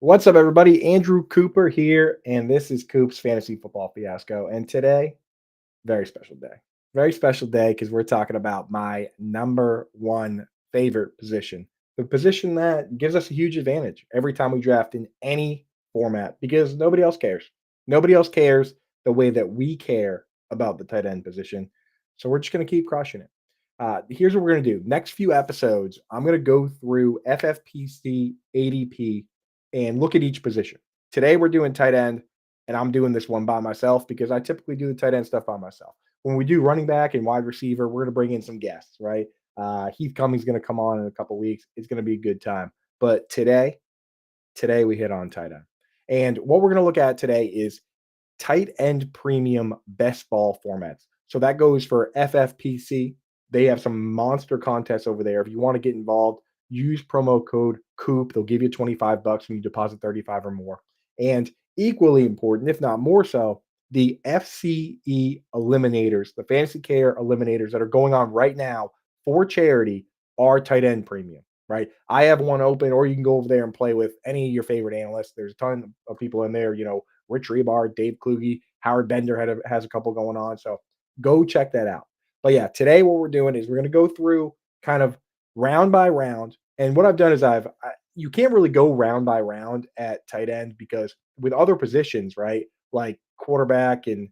What's up, everybody? Andrew Cooper here, and this is Coop's Fantasy Football Fiasco. And today, very special day. Very special day because we're talking about my number one favorite position, the position that gives us a huge advantage every time we draft in any format because nobody else cares. Nobody else cares the way that we care about the tight end position. So we're just going to keep crushing it. Here's what we're going to do. Next few episodes, I'm going to go through FFPC, ADP, and look at each position. Today, we're doing tight end, and I'm doing this one by myself because I typically do the tight end stuff by myself. When we do running back and wide receiver, we're going to bring in some guests, right? Heath Cummings going to come on in a couple weeks. It's going to be a good time. But today we hit on tight end. And what we're going to look at today is tight end premium best ball formats. So that goes for FFPC. They have some monster contests over there. If you want to get involved, use promo code Coop. They'll give you 25 bucks when you deposit 35 or more. And equally important, if not more so, the FCE eliminators, the fantasy care eliminators that are going on right now for charity are tight end premium, right? I have one open, or you can go over there and play with any of your favorite analysts. There's a ton of people in there, Rich Rebar, Dave Kluge, Howard Bender has a couple going on. So go check that out. But yeah, today what we're doing is we're going to go through kind of round by round. And what I've done is you can't really go round by round at tight end because with other positions, right, like quarterback and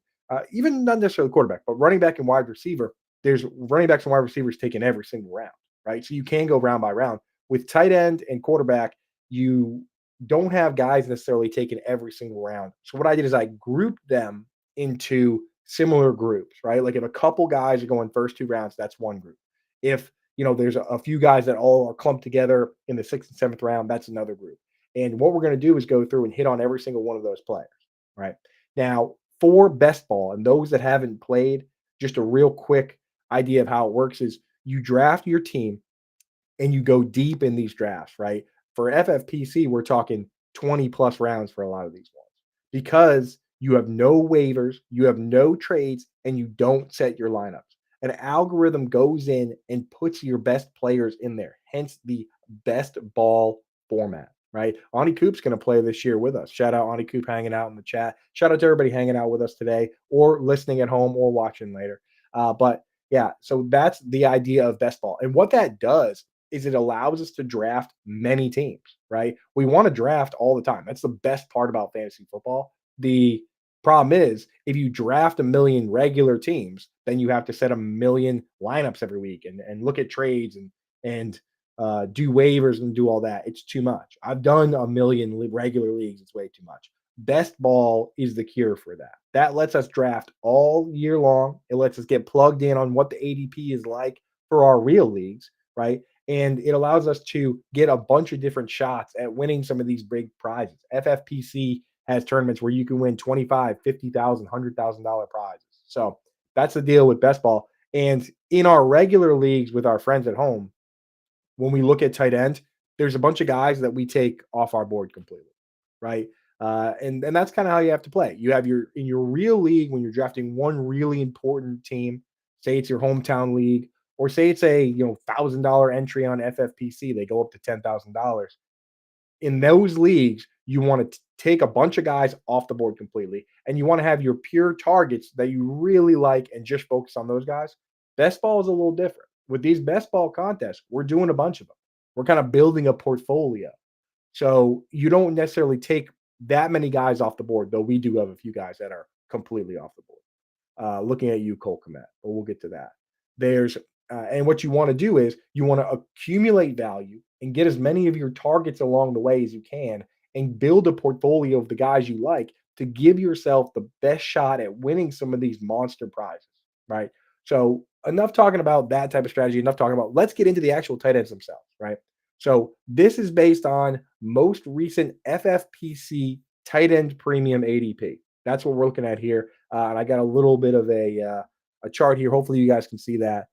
even not necessarily quarterback, but running back and wide receiver, there's running backs and wide receivers taken every single round, right? So you can go round by round. With tight end and quarterback, you don't have guys necessarily taken every single round. So what I did is I grouped them into similar groups, right? Like if a couple guys are going first two rounds, that's one group. If there's a few guys that all are clumped together in the sixth and seventh round, that's another group. And what we're going to do is go through and hit on every single one of those players, right? Now, for best ball and those that haven't played, just a real quick idea of how it works is you draft your team and you go deep in these drafts, right? For FFPC, we're talking 20 plus rounds for a lot of these ones because you have no waivers, you have no trades, and you don't set your lineups. An algorithm goes in and puts your best players in there, hence the best ball format, right? Ani Coop's going to play this year with us. Shout out Ani Coop hanging out in the chat. Shout out to everybody hanging out with us today or listening at home or watching later. But yeah, so that's the idea of best ball. And what that does is it allows us to draft many teams, right? We want to draft all the time. That's the best part about fantasy football. The problem is if you draft a million regular teams, then you have to set a million lineups every week and look at trades and do waivers and do all that. It's too much. I've done a million regular leagues. It's way too much. Best ball is the cure for that. That lets us draft all year long. It lets us get plugged in on what the ADP is like for our real leagues, right? And it allows us to get a bunch of different shots at winning some of these big prizes. FFPC has tournaments where you can win 25, 50,000, $100,000 prizes. So that's the deal with best ball. And in our regular leagues with our friends at home, when we look at tight end, there's a bunch of guys that we take off our board completely, right? And that's kind of how you have to play. You have in your real league when you're drafting one really important team, say it's your hometown league, or say it's a $1,000 entry on FFPC, they go up to $10,000. In those leagues, you want to take a bunch of guys off the board completely, and you want to have your pure targets that you really like and just focus on those guys. Best ball is a little different. With these best ball contests, we're doing a bunch of them. We're kind of building a portfolio. So you don't necessarily take that many guys off the board, though we do have a few guys that are completely off the board. Looking at you, Cole Komet, but we'll get to that. There's and what you want to do is you want to accumulate value and get as many of your targets along the way as you can and build a portfolio of the guys you like to give yourself the best shot at winning some of these monster prizes, right? So enough talking about that type of strategy, enough talking about let's get into the actual tight ends themselves, right? So this is based on most recent FFPC tight end premium ADP. That's what we're looking at here. And I got a little bit of a chart here. Hopefully you guys can see that.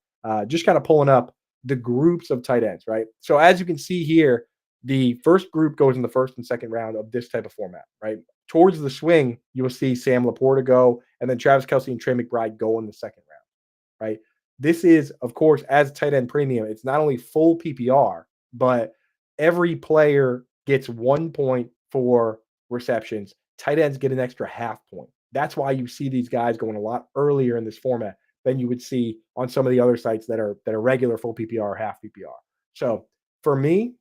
Just kind of pulling up the groups of tight ends, right? So as you can see here, the first group goes in the first and second round of this type of format, right? Towards the swing, you will see Sam LaPorta go, and then Travis Kelce and Trey McBride go in the second round, right? This is, of course, as tight end premium, it's not only full PPR, but every player gets 1 point for receptions. Tight ends get an extra half point. That's why you see these guys going a lot earlier in this format than you would see on some of the other sites that are regular full PPR or half PPR. So for me,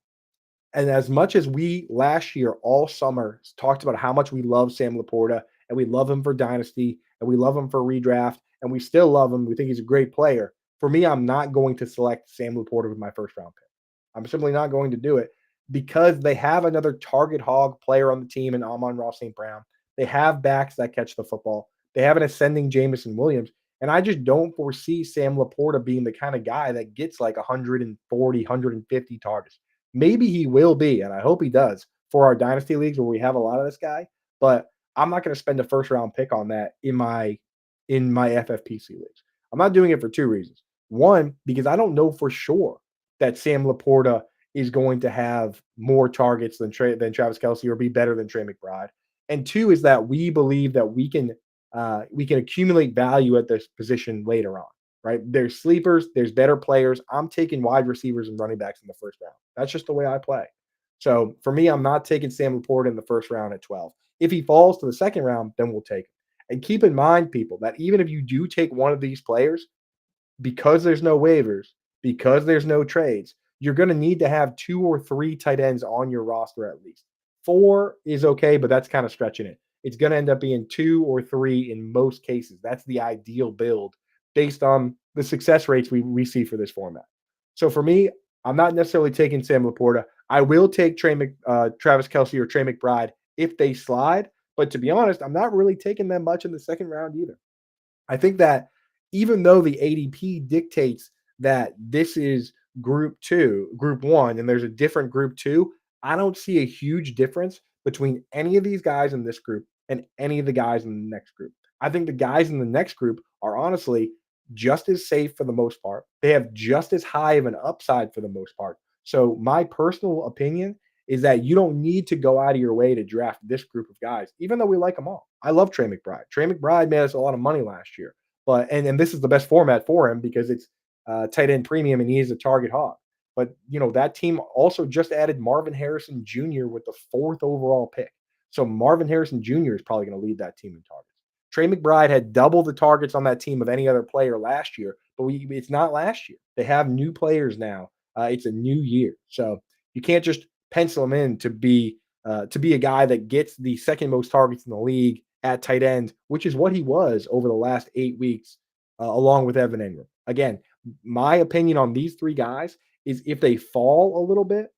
and as much as we last year all summer talked about how much we love Sam LaPorta and we love him for dynasty and we love him for redraft and we still love him, we think he's a great player. For me, I'm not going to select Sam LaPorta with my first round pick. I'm simply not going to do it because they have another target hog player on the team in Amon-Ra St. Brown. They have backs that catch the football. They have an ascending Jamison Williams. And I just don't foresee Sam LaPorta being the kind of guy that gets like 140, 150 targets. Maybe he will be, and I hope he does for our dynasty leagues where we have a lot of this guy. But I'm not going to spend a first round pick on that in my FFPC leagues. I'm not doing it for two reasons. One, because I don't know for sure that Sam LaPorta is going to have more targets than Travis Kelce or be better than Trey McBride. And two is that we believe that we can accumulate value at this position later on. Right? There's sleepers, there's better players. I'm taking wide receivers and running backs in the first round. That's just the way I play. So for me, I'm not taking Sam LaPorta in the first round at 12. If he falls to the second round, then we'll take him. And keep in mind, people, that even if you do take one of these players, because there's no waivers, because there's no trades, you're going to need to have two or three tight ends on your roster at least. Four is okay, but that's kind of stretching it. It's going to end up being two or three in most cases. That's the ideal build based on the success rates we see for this format. So for me, I'm not necessarily taking Sam LaPorta. I will take Travis Kelce or Trey McBride if they slide. But to be honest, I'm not really taking them much in the second round either. I think that even though the ADP dictates that this is group one, and there's a different group two, I don't see a huge difference between any of these guys in this group and any of the guys in the next group. I think the guys in the next group are honestly just as safe for the most part. They have just as high of an upside for the most part. So, my personal opinion is that you don't need to go out of your way to draft this group of guys, even though we like them all. I love Trey McBride. Trey McBride made us a lot of money last year, but and this is the best format for him because it's tight end premium and he is a target hog. But that team also just added Marvin Harrison Jr. with the fourth overall pick. So Marvin Harrison Jr. is probably going to lead that team in targets. Trey McBride had double the targets on that team of any other player last year, but it's not last year. They have new players now. It's a new year, so you can't just pencil him in to be a guy that gets the second most targets in the league at tight end, which is what he was over the last 8 weeks, along with Evan Ingram. Again, my opinion on these three guys is if they fall a little bit,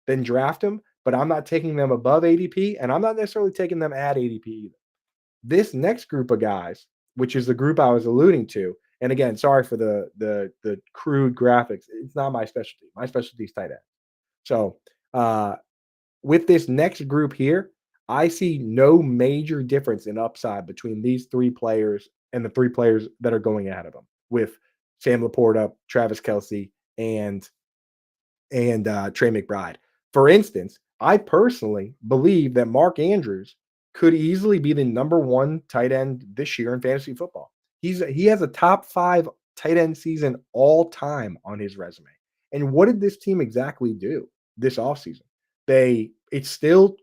then draft them. But I'm not taking them above ADP, and I'm not necessarily taking them at ADP either. This next group of guys, which is the group I was alluding to, and again, sorry for the crude graphics. It's not my specialty. My specialty is tight end. So with this next group here, I see no major difference in upside between these three players and the three players that are going ahead of them with Sam LaPorta, Travis Kelce, and Trey McBride. For instance, I personally believe that Mark Andrews could easily be the number one tight end this year in fantasy football. He has a top 5 tight end season all time on his resume. And what did this team exactly do this offseason? It's still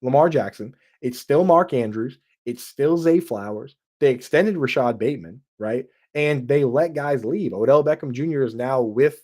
Lamar Jackson, it's still Mark Andrews, it's still Zay Flowers. They extended Rashad Bateman, right? And they let guys leave. Odell Beckham Jr. is now with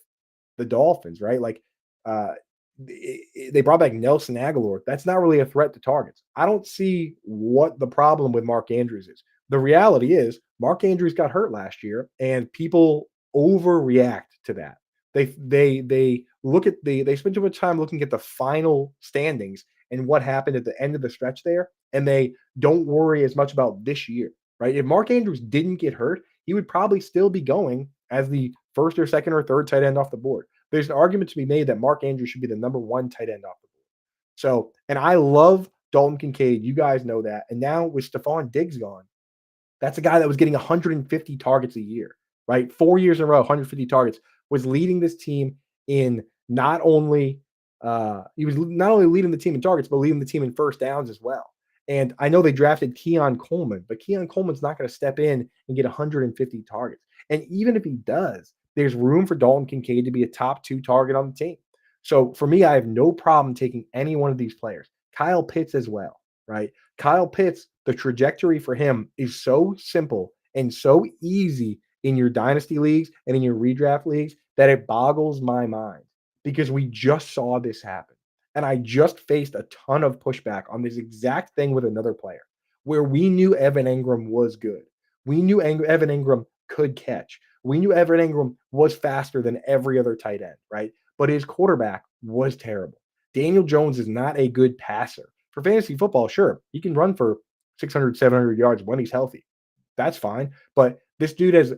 the Dolphins, right? Like, uh, they brought back Nelson Aguilar. That's not really a threat to targets. I don't see what the problem with Mark Andrews is. The reality is Mark Andrews got hurt last year, and people overreact to that. They look at they spend too much time looking at the final standings and what happened at the end of the stretch there, and they don't worry as much about this year, right? If Mark Andrews didn't get hurt, he would probably still be going as the first or second or third tight end off the board. There's an argument to be made that Mark Andrews should be the number one tight end off the board. So, and I love Dalton Kincaid. You guys know that. And now with Stephon Diggs gone, that's a guy that was getting 150 targets a year, right? 4 years in a row, 150 targets, was leading this team in not only he was not only leading the team in targets, but leading the team in first downs as well. And I know they drafted Keon Coleman, but Keon Coleman's not going to step in and get 150 targets. And even if he does, there's room for Dalton Kincaid to be a top 2 target on the team. So for me, I have no problem taking any one of these players. Kyle Pitts as well, right? Kyle Pitts, the trajectory for him is so simple and so easy in your dynasty leagues and in your redraft leagues that it boggles my mind because we just saw this happen. And I just faced a ton of pushback on this exact thing with another player where we knew Evan Engram was good. We knew Evan Engram could catch. We knew Evan Engram was faster than every other tight end, right? But his quarterback was terrible. Daniel Jones is not a good passer. For fantasy football, sure, he can run for 600, 700 yards when he's healthy. That's fine. But this dude has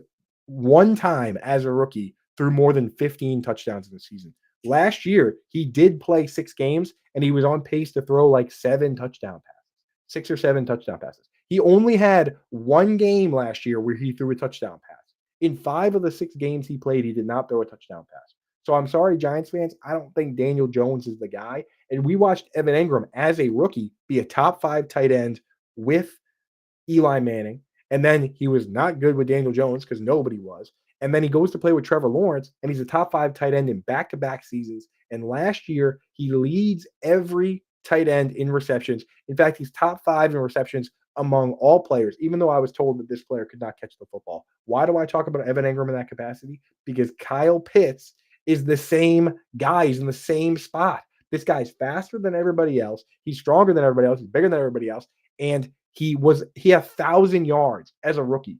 one time as a rookie threw more than 15 touchdowns in the season. Last year, he did play 6 games and he was on pace to throw like 6 or 7 touchdown passes. He only had one game last year where he threw a touchdown pass. In 5 of the 6 games he played, he did not throw a touchdown pass. So I'm sorry, Giants fans. I don't think Daniel Jones is the guy. And we watched Evan Engram as a rookie be a top 5 tight end with Eli Manning. And then he was not good with Daniel Jones because nobody was. And then he goes to play with Trevor Lawrence, and he's a top 5 tight end in back-to-back seasons. And last year, he leads every tight end in receptions. In fact, he's top 5 in receptions among all players, even though I was told that this player could not catch the football. Why do I talk about Evan Engram in that capacity? Because Kyle Pitts is the same guy. He's in the same spot. This guy's faster than everybody else. He's stronger than everybody else. He's bigger than everybody else. And he had 1,000 yards as a rookie.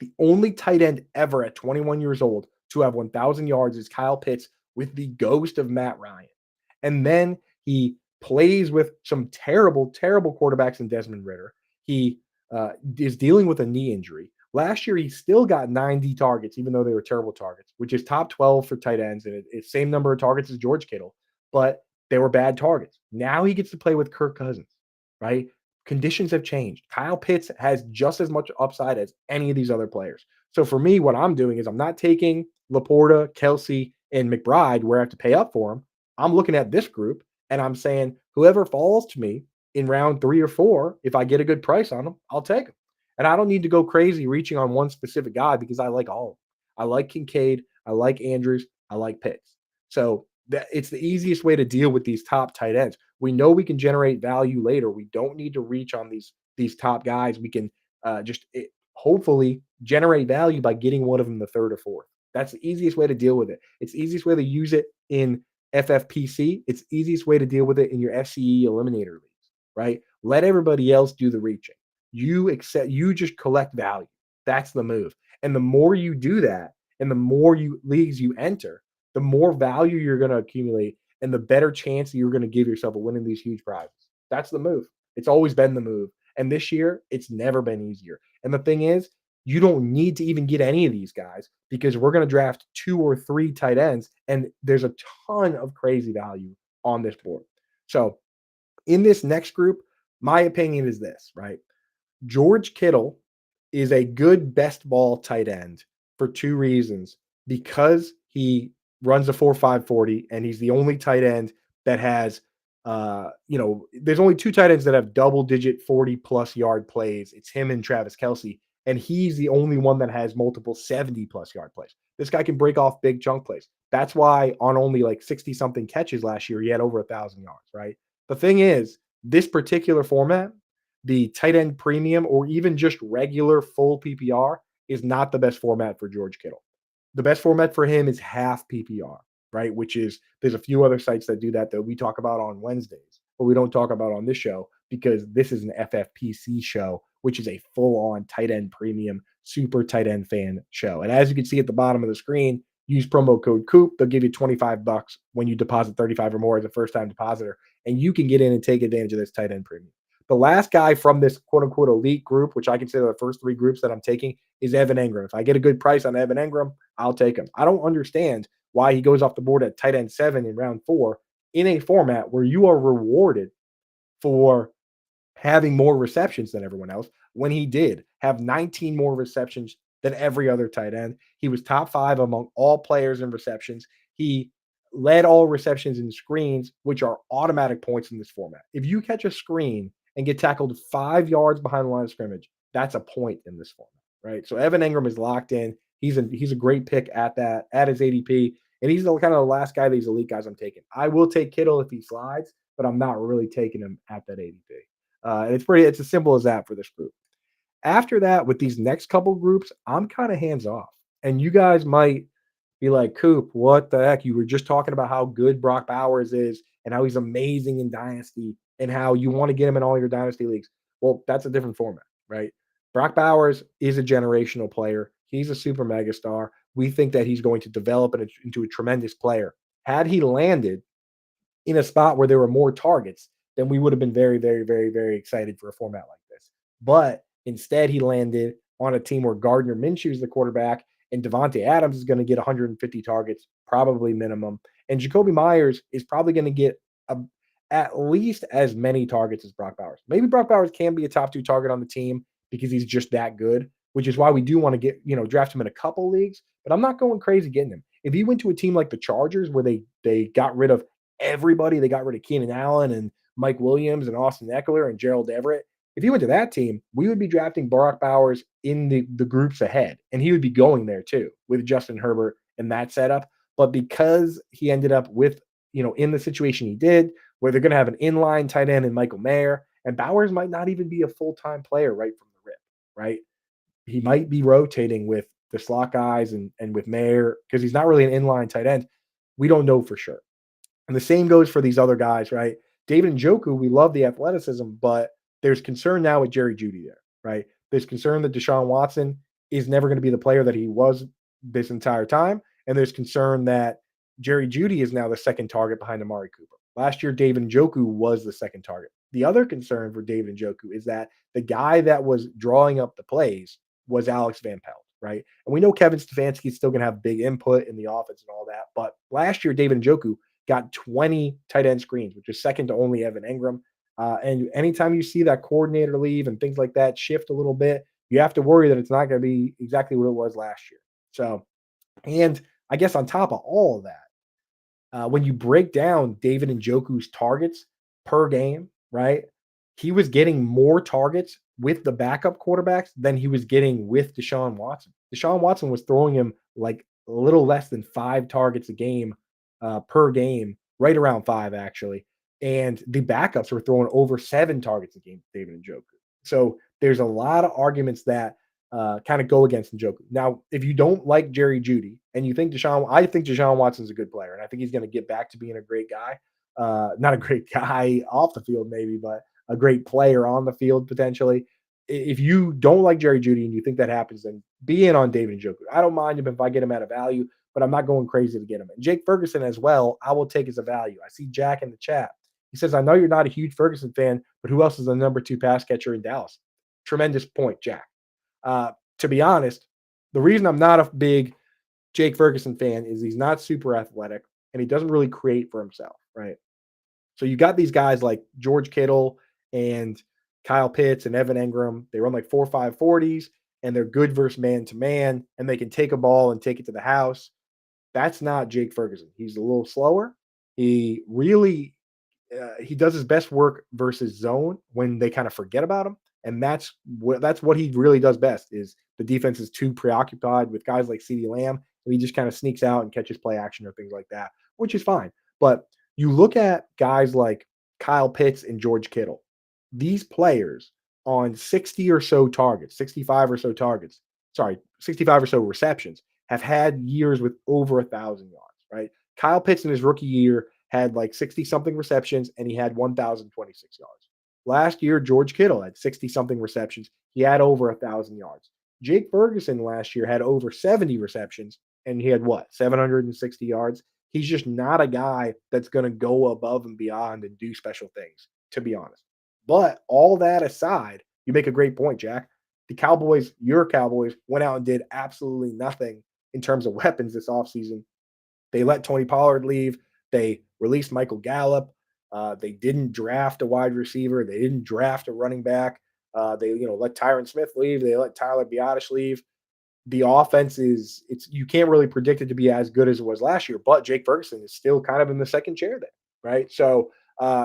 The only tight end ever at 21 years old to have 1,000 yards is Kyle Pitts with the ghost of Matt Ryan. And then he plays with some terrible, terrible quarterbacks in Desmond Ritter. He is dealing with a knee injury. Last year, he still got 90 targets, even though they were terrible targets, which is top 12 for tight ends. And it's same number of targets as George Kittle, but they were bad targets. Now he gets to play with Kirk Cousins, right? Conditions have changed. Kyle Pitts has just as much upside as any of these other players. So for me, what I'm doing is I'm not taking LaPorta, Kelce, and McBride where I have to pay up for them. I'm looking at this group and I'm saying whoever falls to me in round 3 or 4, if I get a good price on them, I'll take them. And I don't need to go crazy reaching on one specific guy because I like all of them. I like Kincaid, I like Andrews, I like Pitts. So it's the easiest way to deal with these top tight ends. We know we can generate value later. We don't need to reach on these top guys. We can hopefully generate value by getting one of them the third or fourth. That's the easiest way to deal with it. It's the easiest way to use it in FFPC. It's the easiest way to deal with it in your FCE eliminator leagues, right? Let everybody else do the reaching. You just collect value. That's the move. And the more you do that, and the more leagues you enter, the more value you're going to accumulate and the better chance you're going to give yourself of winning these huge prizes. That's the move. It's always been the move. And this year, it's never been easier. And the thing is, you don't need to even get any of these guys because we're going to draft 2 or 3 tight ends, and there's a ton of crazy value on this board. So, in this next group, my opinion is this, right? George Kittle is a good best ball tight end for 2 reasons. Because he runs a 4.5 40 and he's the only tight end that has there's only 2 tight ends that have double digit 40+ yard plays. It's him and Travis Kelce, and he's the only one that has multiple 70+ yard plays. This guy can break off big chunk plays. That's why on only like 60 something catches last year, he had over 1,000 yards, right? The thing is, this particular format, the tight end premium or even just regular full PPR, is not the best format for George Kittle. The best format for him is half PPR, right? Which is there's a few other sites that do that we talk about on Wednesdays, but we don't talk about on this show because this is an FFPC show, which is a full-on tight end premium, super tight end fan show. And as you can see at the bottom of the screen, use promo code Coop. They'll give you $25 when you deposit 35 or more as a first-time depositor, and you can get in and take advantage of this tight end premium. The last guy from this quote-unquote elite group, which I consider the first 3 groups that I'm taking, is Evan Engram. If I get a good price on Evan Engram, I'll take him. I don't understand why he goes off the board at tight end 7 in round 4 in a format where you are rewarded for having more receptions than everyone else when he did have 19 more receptions than every other tight end. He was top 5 among all players in receptions. He led all receptions in screens, which are automatic points in this format. If you catch a screen and get tackled 5 yards behind the line of scrimmage, that's a point in this format, right? So Evan Engram is locked in. He's a great pick at his ADP, and he's the kind of the last guy of these elite guys I'm taking. I will take Kittle if he slides, but I'm not really taking him at that ADP. It's as simple as that for this group. After that, with these next couple groups, I'm kind of hands off. And you guys might be like, Coop, what the heck? You were just talking about how good Brock Bowers is and how he's amazing in Dynasty and how you want to get him in all your Dynasty leagues. Well, that's a different format, right? Brock Bowers is a generational player. He's a super mega star. We think that he's going to develop into a tremendous player. Had he landed in a spot where there were more targets, then we would have been very, very, very, very excited for a format like this. But instead, he landed on a team where Gardner Minshew is the quarterback, and Devontae Adams is going to get 150 targets, probably minimum, and Jacoby Myers is probably going to get a, at least as many targets as Brock Bowers. Maybe Brock Bowers can be a top 2 target on the team because he's just that good, which is why we do want to draft him in a couple leagues. But I'm not going crazy getting him. If he went to a team like the Chargers where they got rid of everybody. They got rid of Keenan Allen and Mike Williams and Austin Eckler and Gerald Everett. If he went to that team, we would be drafting Brock Bowers in the groups ahead, and he would be going there too with Justin Herbert and that setup. But because he ended up with, in the situation he did, where they're going to have an inline tight end in Michael Mayer, and Bowers might not even be a full-time player right from the rip, right? He might be rotating with the slot guys and with Mayer because he's not really an inline tight end. We don't know for sure. And the same goes for these other guys, right? David Njoku, we love the athleticism, but there's concern now with Jerry Jeudy there, right? There's concern that Deshaun Watson is never going to be the player that he was this entire time. And there's concern that Jerry Jeudy is now the second target behind Amari Cooper. Last year, David Njoku was the second target. The other concern for David Njoku is that the guy that was drawing up the plays was Alex Van Pelt, right? And we know Kevin Stefanski is still going to have big input in the offense and all that. But last year, David Njoku got 20 tight end screens, which is second to only Evan Engram. And anytime you see that coordinator leave and things like that shift a little bit, you have to worry that it's not going to be exactly what it was last year. So, and I guess on top of all of that, when you break down David Njoku's targets per game, right? He was getting more targets with the backup quarterbacks than he was getting with Deshaun Watson. Deshaun Watson was throwing him like a little less than 5 targets a game per game, right around 5 actually. And the backups were throwing over 7 targets a game, David Njoku. So there's a lot of arguments that kind of go against Njoku. Now, if you don't like Jerry Jeudy and you think I think Deshaun Watson's a good player, and I think he's going to get back to being a great guy. Not a great guy off the field, maybe, but a great player on the field potentially. If you don't like Jerry Jeudy and you think that happens, then be in on David Njoku. I don't mind him if I get him at a value, but I'm not going crazy to get him. And Jake Ferguson as well, I will take as a value. I see Jack in the chat. He says, I know you're not a huge Ferguson fan, but who else is the number 2 pass catcher in Dallas? Tremendous point, Jack. To be honest, the reason I'm not a big Jake Ferguson fan is he's not super athletic and he doesn't really create for himself, right? So you got these guys like George Kittle and Kyle Pitts and Evan Engram. They run like 4.5 40s and they're good versus man to man and they can take a ball and take it to the house. That's not Jake Ferguson. He's a little slower. He really he does his best work versus zone when they kind of forget about him, and that's what he really does best. Is the defense is too preoccupied with guys like CeeDee Lamb, and he just kind of sneaks out and catches play action or things like that, which is fine. But you look at guys like Kyle Pitts and George Kittle; these players on 60 or so targets, 65 or so targets, sorry, 65 or so receptions, have had years with over 1,000 yards. Right? Kyle Pitts in his rookie year had like 60 something receptions and he had 1,026 yards. Last year, George Kittle had 60 something receptions. He had over 1,000 yards. Jake Ferguson last year had over 70 receptions and he had what, 760 yards? He's just not a guy that's going to go above and beyond and do special things, to be honest. But all that aside, you make a great point, Jack. The Cowboys, your Cowboys, went out and did absolutely nothing in terms of weapons this offseason. They let Tony Pollard leave. They released Michael Gallup. They didn't draft a wide receiver. They didn't draft a running back. They let Tyron Smith leave. They let Tyler Biotish leave. The offense it's you can't really predict it to be as good as it was last year. But Jake Ferguson is still kind of in the second chair there, right? So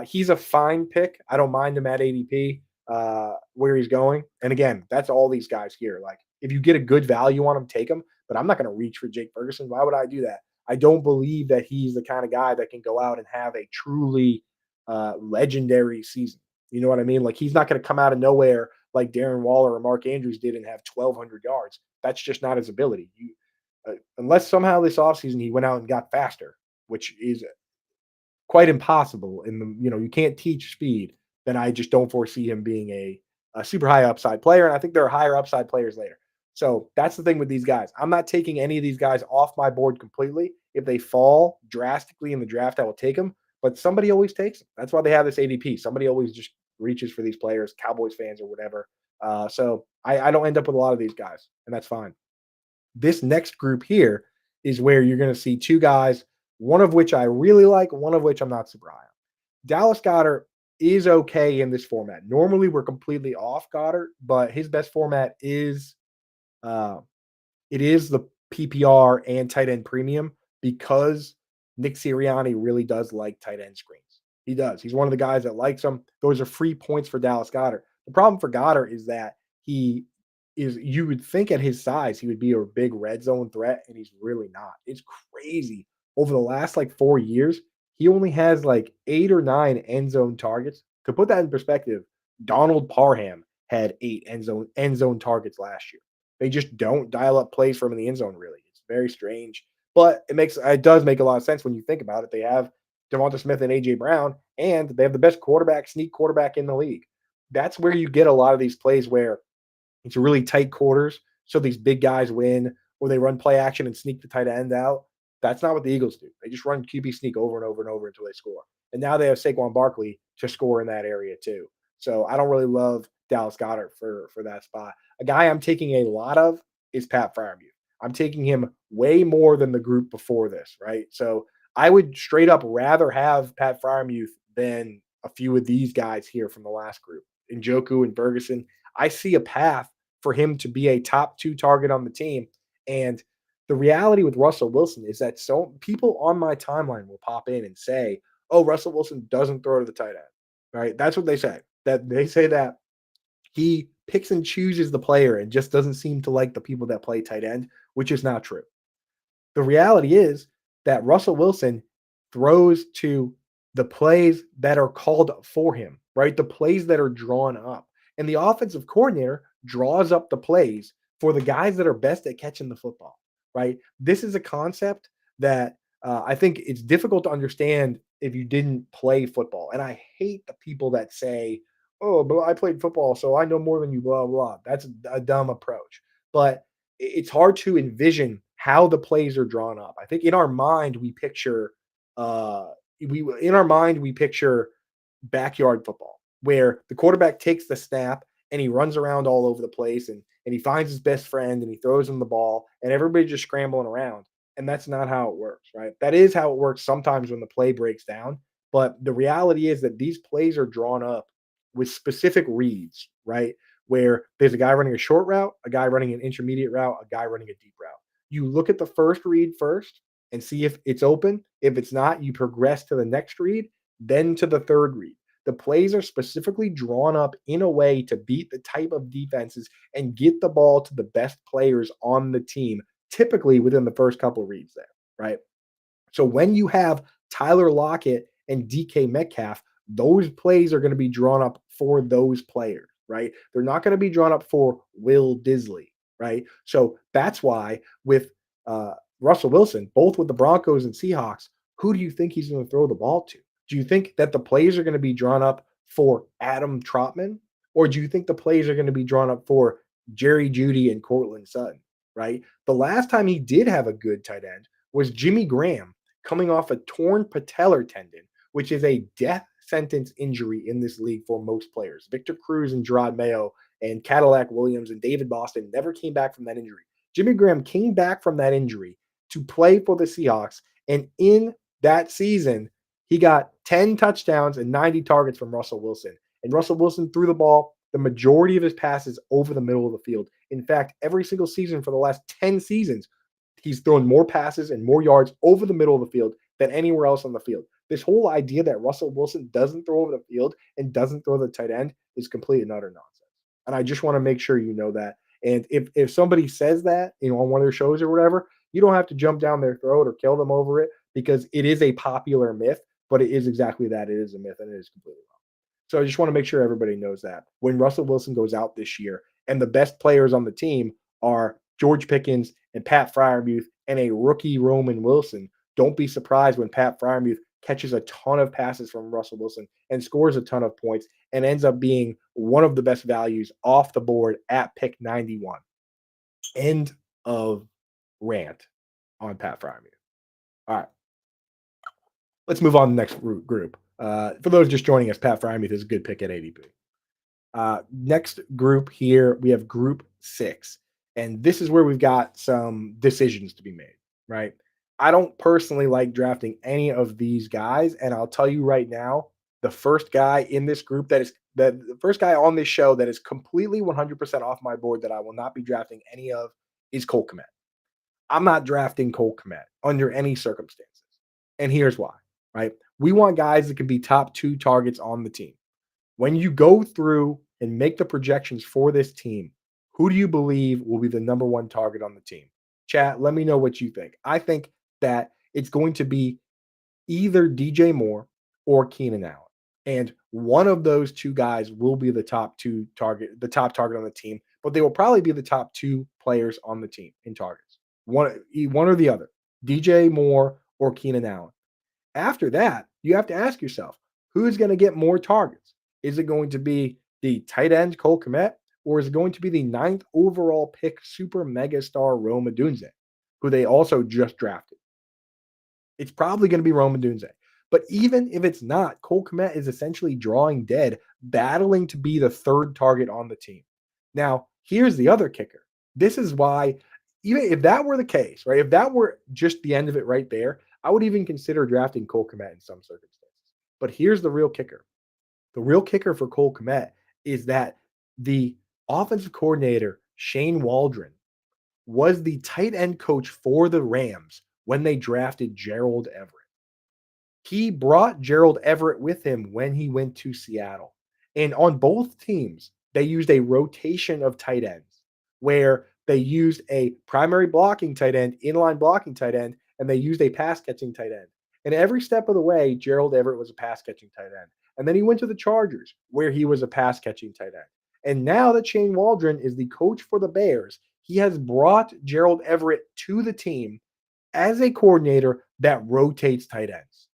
he's a fine pick. I don't mind him at ADP where he's going. And again, that's all these guys here. Like if you get a good value on him, take him. But I'm not going to reach for Jake Ferguson. Why would I do that? I don't believe that he's the kind of guy that can go out and have a truly legendary season. You know what I mean? Like he's not going to come out of nowhere like Darren Waller or Mark Andrews did and have 1,200 yards. That's just not his ability. Unless somehow this offseason he went out and got faster, which is quite impossible in the you can't teach speed, then I just don't foresee him being a super high upside player. And I think there are higher upside players later. So that's the thing with these guys. I'm not taking any of these guys off my board completely. If they fall drastically in the draft, I will take them. But somebody always takes them. That's why they have this ADP. Somebody always just reaches for these players, Cowboys fans or whatever. So I don't end up with a lot of these guys, and that's fine. This next group here is where you're going to see two guys, one of which I really like, one of which I'm not super high on. Dallas Goedert is okay in this format. Normally, we're completely off Goddard, but his best format is uh, it is the PPR and tight end premium because Nick Sirianni really does like tight end screens. He does. He's one of the guys that likes them. Those are free points for Dallas Goddard. The problem for Goddard is that he you would think at his size he would be a big red zone threat, and he's really not. It's crazy. Over the last like 4 years, he only has like 8 or 9 end zone targets. To put that in perspective, Donald Parham had 8 end zone targets last year. They just don't dial up plays for him in the end zone, really. It's very strange. But it does make a lot of sense when you think about it. They have Devonta Smith and AJ Brown, and they have the best sneak quarterback in the league. That's where you get a lot of these plays where it's really tight quarters, so these big guys win, or they run play action and sneak the tight end out. That's not what the Eagles do. They just run QB sneak over and over and over until they score. And now they have Saquon Barkley to score in that area too. So I don't really love Dallas Goddard for that spot. A guy I'm taking a lot of is Pat Freiermuth. I'm taking him way more than the group before this, right? So I would straight up rather have Pat Freiermuth than a few of these guys here from the last group. Njoku and Ferguson. I see a path for him to be a top 2 target on the team. And the reality with Russell Wilson is that so people on my timeline will pop in and say, "Oh, Russell Wilson doesn't throw to the tight end." Right? That's what they say. That they say that he picks and chooses the player and just doesn't seem to like the people that play tight end, which is not true. The reality is that Russell Wilson throws to the plays that are called for him, right? The plays that are drawn up. And the offensive coordinator draws up the plays for the guys that are best at catching the football, right? This is a concept that I think it's difficult to understand if you didn't play football. And I hate the people that say, "Oh, but I played football, so I know more than you," blah, blah. That's a dumb approach. But it's hard to envision how the plays are drawn up. I think in our mind we picture we picture backyard football where the quarterback takes the snap and he runs around all over the place and he finds his best friend and he throws him the ball and everybody's just scrambling around. And that's not how it works, right? That is how it works sometimes when the play breaks down. But the reality is that these plays are drawn up with specific reads, right? Where there's a guy running a short route, a guy running an intermediate route, a guy running a deep route. You look at the first read first and see if it's open. If it's not, you progress to the next read, then to the third read. The plays are specifically drawn up in a way to beat the type of defenses and get the ball to the best players on the team, typically within the first couple of reads there, right? So when you have Tyler Lockett and DK Metcalf, those plays are going to be drawn up for those players, right? They're not going to be drawn up for Will Disley, right? So that's why with Russell Wilson, both with the Broncos and Seahawks, who do you think he's going to throw the ball to? Do you think that the plays are going to be drawn up for Adam Trotman? Or do you think the plays are going to be drawn up for Jerry Judy and Cortland Sutton, right? The last time he did have a good tight end was Jimmy Graham coming off a torn patellar tendon, which is a death sentence injury in this league for most players. Victor Cruz and Gerard Mayo and Cadillac Williams and David Boston never came back from that injury. Jimmy Graham came back from that injury to play for the Seahawks. And in that season, he got 10 touchdowns and 90 targets from Russell Wilson. And Russell Wilson threw the ball the majority of his passes over the middle of the field. In fact, every single season for the last 10 seasons, he's thrown more passes and more yards over the middle of the field than anywhere else on the field. This whole idea that Russell Wilson doesn't throw over the field and doesn't throw the tight end is complete and utter nonsense. And I just want to make sure you know that. And if somebody says that, on one of their shows or whatever, you don't have to jump down their throat or kill them over it because it is a popular myth. but it is exactly that. It is a myth and it is completely wrong. So I just want to make sure everybody knows that when Russell Wilson goes out this year and the best players on the team are George Pickens and Pat Fryermuth and a rookie Roman Wilson, don't be surprised when Pat Fryermuth catches a ton of passes from Russell Wilson and scores a ton of points and ends up being one of the best values off the board at pick 91. End of rant on Pat Fryermuth. All right, let's move on to the next group. For those just joining us, Pat Fryermuth is a good pick at ADP. Next group here, we have group 6. And this is where we've got some decisions to be made, right? I don't personally like drafting any of these guys. And I'll tell you right now, the first guy in this group the first guy on this show that is completely 100% off my board that I will not be drafting any of is Cole Kmet. I'm not drafting Cole Kmet under any circumstances. And here's why, right? We want guys that can be top 2 targets on the team. When you go through and make the projections for this team, who do you believe will be the number 1 target on the team? Chat, let me know what you think. I think that it's going to be either DJ Moore or Keenan Allen. And one of those 2 guys will be the top target on the team, but they will probably be the top 2 players on the team in targets. One or the other, DJ Moore or Keenan Allen. After that, you have to ask yourself, who's going to get more targets? Is it going to be the tight end Cole Kmet, or is it going to be the 9th overall pick super mega star Rome Odunze, who they also just drafted? It's probably going to be Rome Odunze. But even if it's not, Cole Kmet is essentially drawing dead, battling to be the 3rd target on the team. Now, here's the other kicker. This is why, even if that were the case, right? If that were just the end of it right there, I would even consider drafting Cole Kmet in some circumstances. But here's the real kicker. The real kicker for Cole Kmet is that the offensive coordinator, Shane Waldron, was the tight end coach for the Rams when they drafted Gerald Everett. He brought Gerald Everett with him when he went to Seattle. And on both teams, they used a rotation of tight ends where they used a primary blocking tight end, inline blocking tight end, and they used a pass catching tight end. And every step of the way, Gerald Everett was a pass catching tight end. And then he went to the Chargers, where he was a pass catching tight end. And now that Shane Waldron is the coach for the Bears, he has brought Gerald Everett to the team as a coordinator that rotates tight ends.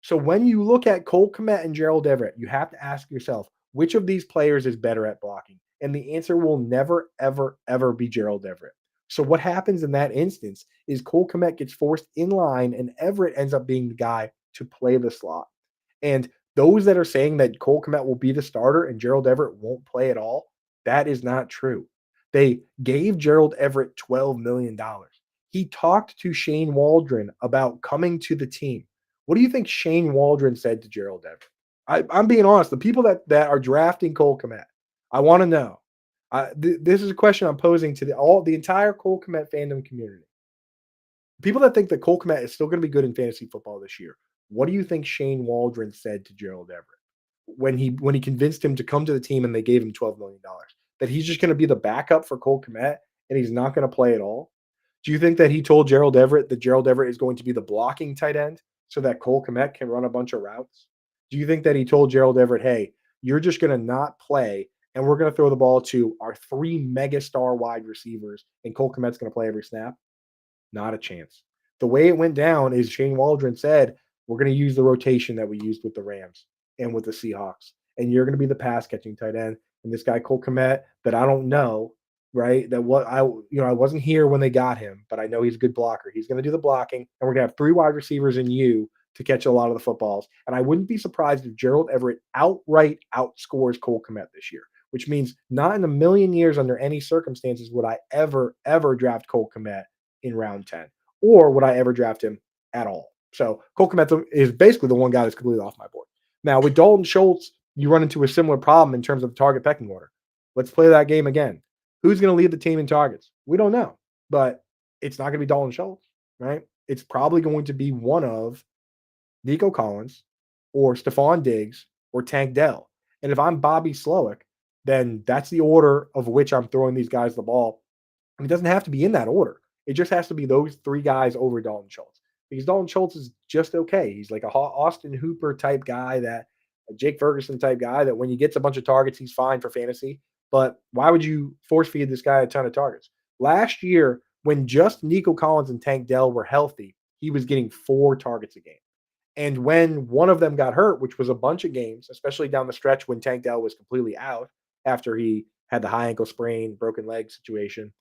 So when you look at Cole Kmet and Gerald Everett, you have to ask yourself, which of these players is better at blocking? And the answer will never, ever, ever be Gerald Everett. So what happens in that instance is Cole Kmet gets forced in line and Everett ends up being the guy to play the slot. And those that are saying that Cole Kmet will be the starter and Gerald Everett won't play at all, that is not true. They gave Gerald Everett $12 million. He talked to Shane Waldron about coming to the team. What do you think Shane Waldron said to Gerald Everett? I'm being honest. The people that are drafting Cole Kmet, I want to know. This is a question I'm posing to the entire Cole Kmet fandom community. People that think that Cole Kmet is still going to be good in fantasy football this year. What do you think Shane Waldron said to Gerald Everett when he convinced him to come to the team and they gave him $12 million? That he's just going to be the backup for Cole Kmet and he's not going to play at all? Do you think that he told Gerald Everett that Gerald Everett is going to be the blocking tight end so that Cole Kmet can run a bunch of routes? Do you think that he told Gerald Everett, hey, you're just going to not play and we're going to throw the ball to our 3 megastar wide receivers and Cole Kmet's going to play every snap? Not a chance. The way it went down is Shane Waldron said, we're going to use the rotation that we used with the Rams and with the Seahawks. And you're going to be the pass catching tight end. And this guy, Cole Kmet, that I don't know, right? That what I wasn't here when they got him, but I know he's a good blocker. He's going to do the blocking, and we're going to have 3 wide receivers and you to catch a lot of the footballs. And I wouldn't be surprised if Gerald Everett outright outscores Cole Kmet this year, which means not in a million years under any circumstances would I ever draft Cole Kmet in round 10, or would I ever draft him at all. So Cole Kmet is basically the one guy that's completely off my board. Now with Dalton Schultz, you run into a similar problem in terms of target pecking order. Let's play that game again. Who's going to lead the team in targets? We don't know, but it's not going to be Dalton Schultz, right? It's probably going to be one of Nico Collins or Stephon Diggs or Tank Dell. And if I'm Bobby Slowick, then that's the order of which I'm throwing these guys the ball. And it doesn't have to be in that order. It just has to be those 3 guys over Dalton Schultz. because Dalton Schultz is just okay. He's like a Austin Hooper type guy, that a Jake Ferguson type guy that when he gets a bunch of targets, he's fine for fantasy. But why would you force feed this guy a ton of targets? Last year, when just Nico Collins and Tank Dell were healthy, he was getting 4 targets a game. And when one of them got hurt, which was a bunch of games, especially down the stretch when Tank Dell was completely out after he had the high ankle sprain, broken leg situation,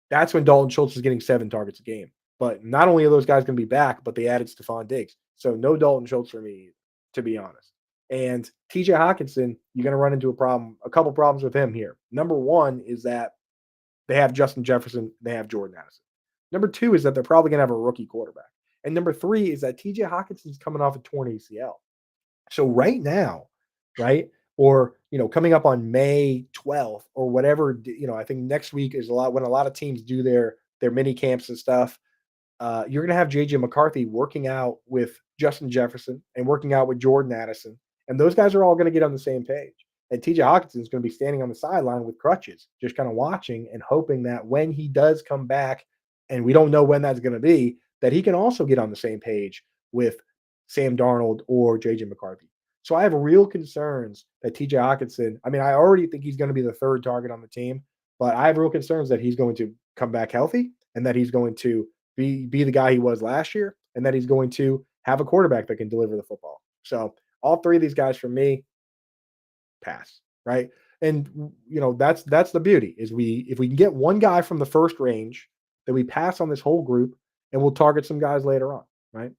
that's when Dalton Schultz is getting 7 targets a game. But not only are those guys going to be back, but they added Stephon Diggs. So no Dalton Schultz for me, to be honest. And TJ Hawkinson, you're going to run into a couple problems with him here. Number one is that they have Justin Jefferson, they have Jordan Addison. Number two is that they're probably going to have a rookie quarterback. And number three is that TJ Hawkinson's coming off a torn ACL. So right now, right, or coming up on May 12th or whatever, I think next week is a lot when a lot of teams do their mini camps and stuff. You're going to have JJ McCarthy working out with Justin Jefferson and working out with Jordan Addison, and those guys are all going to get on the same page. And TJ Hawkinson is going to be standing on the sideline with crutches, just kind of watching and hoping that when he does come back, and we don't know when that's going to be, that he can also get on the same page with Sam Darnold or JJ McCarthy. So I have real concerns that TJ Hawkinson, I mean, I already think he's going to be the third target on the team, but I have real concerns that he's going to come back healthy and that he's going to be the guy he was last year, and that he's going to have a quarterback that can deliver the football. So all three of these guys for me, pass, right? And that's the beauty is if we can get one guy from the first range, then we pass on this whole group and we'll target some guys later on, right?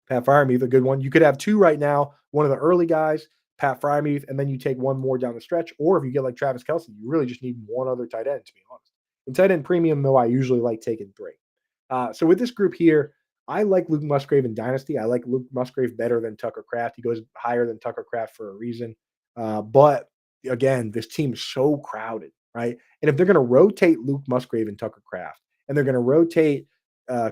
Pat Fryermuth, a good one. You could have two right now, one of the early guys, Pat Fryermuth, and then you take one more down the stretch. Or if you get like Travis Kelce, you really just need one other tight end, to be honest. In tight end premium, though, I usually like taking three. So with this group here, I like Luke Musgrave in Dynasty. I like Luke Musgrave better than Tucker Kraft. He goes higher than Tucker Kraft for a reason. But again, this team is so crowded, right? And if they're going to rotate Luke Musgrave and Tucker Kraft, and they're going to rotate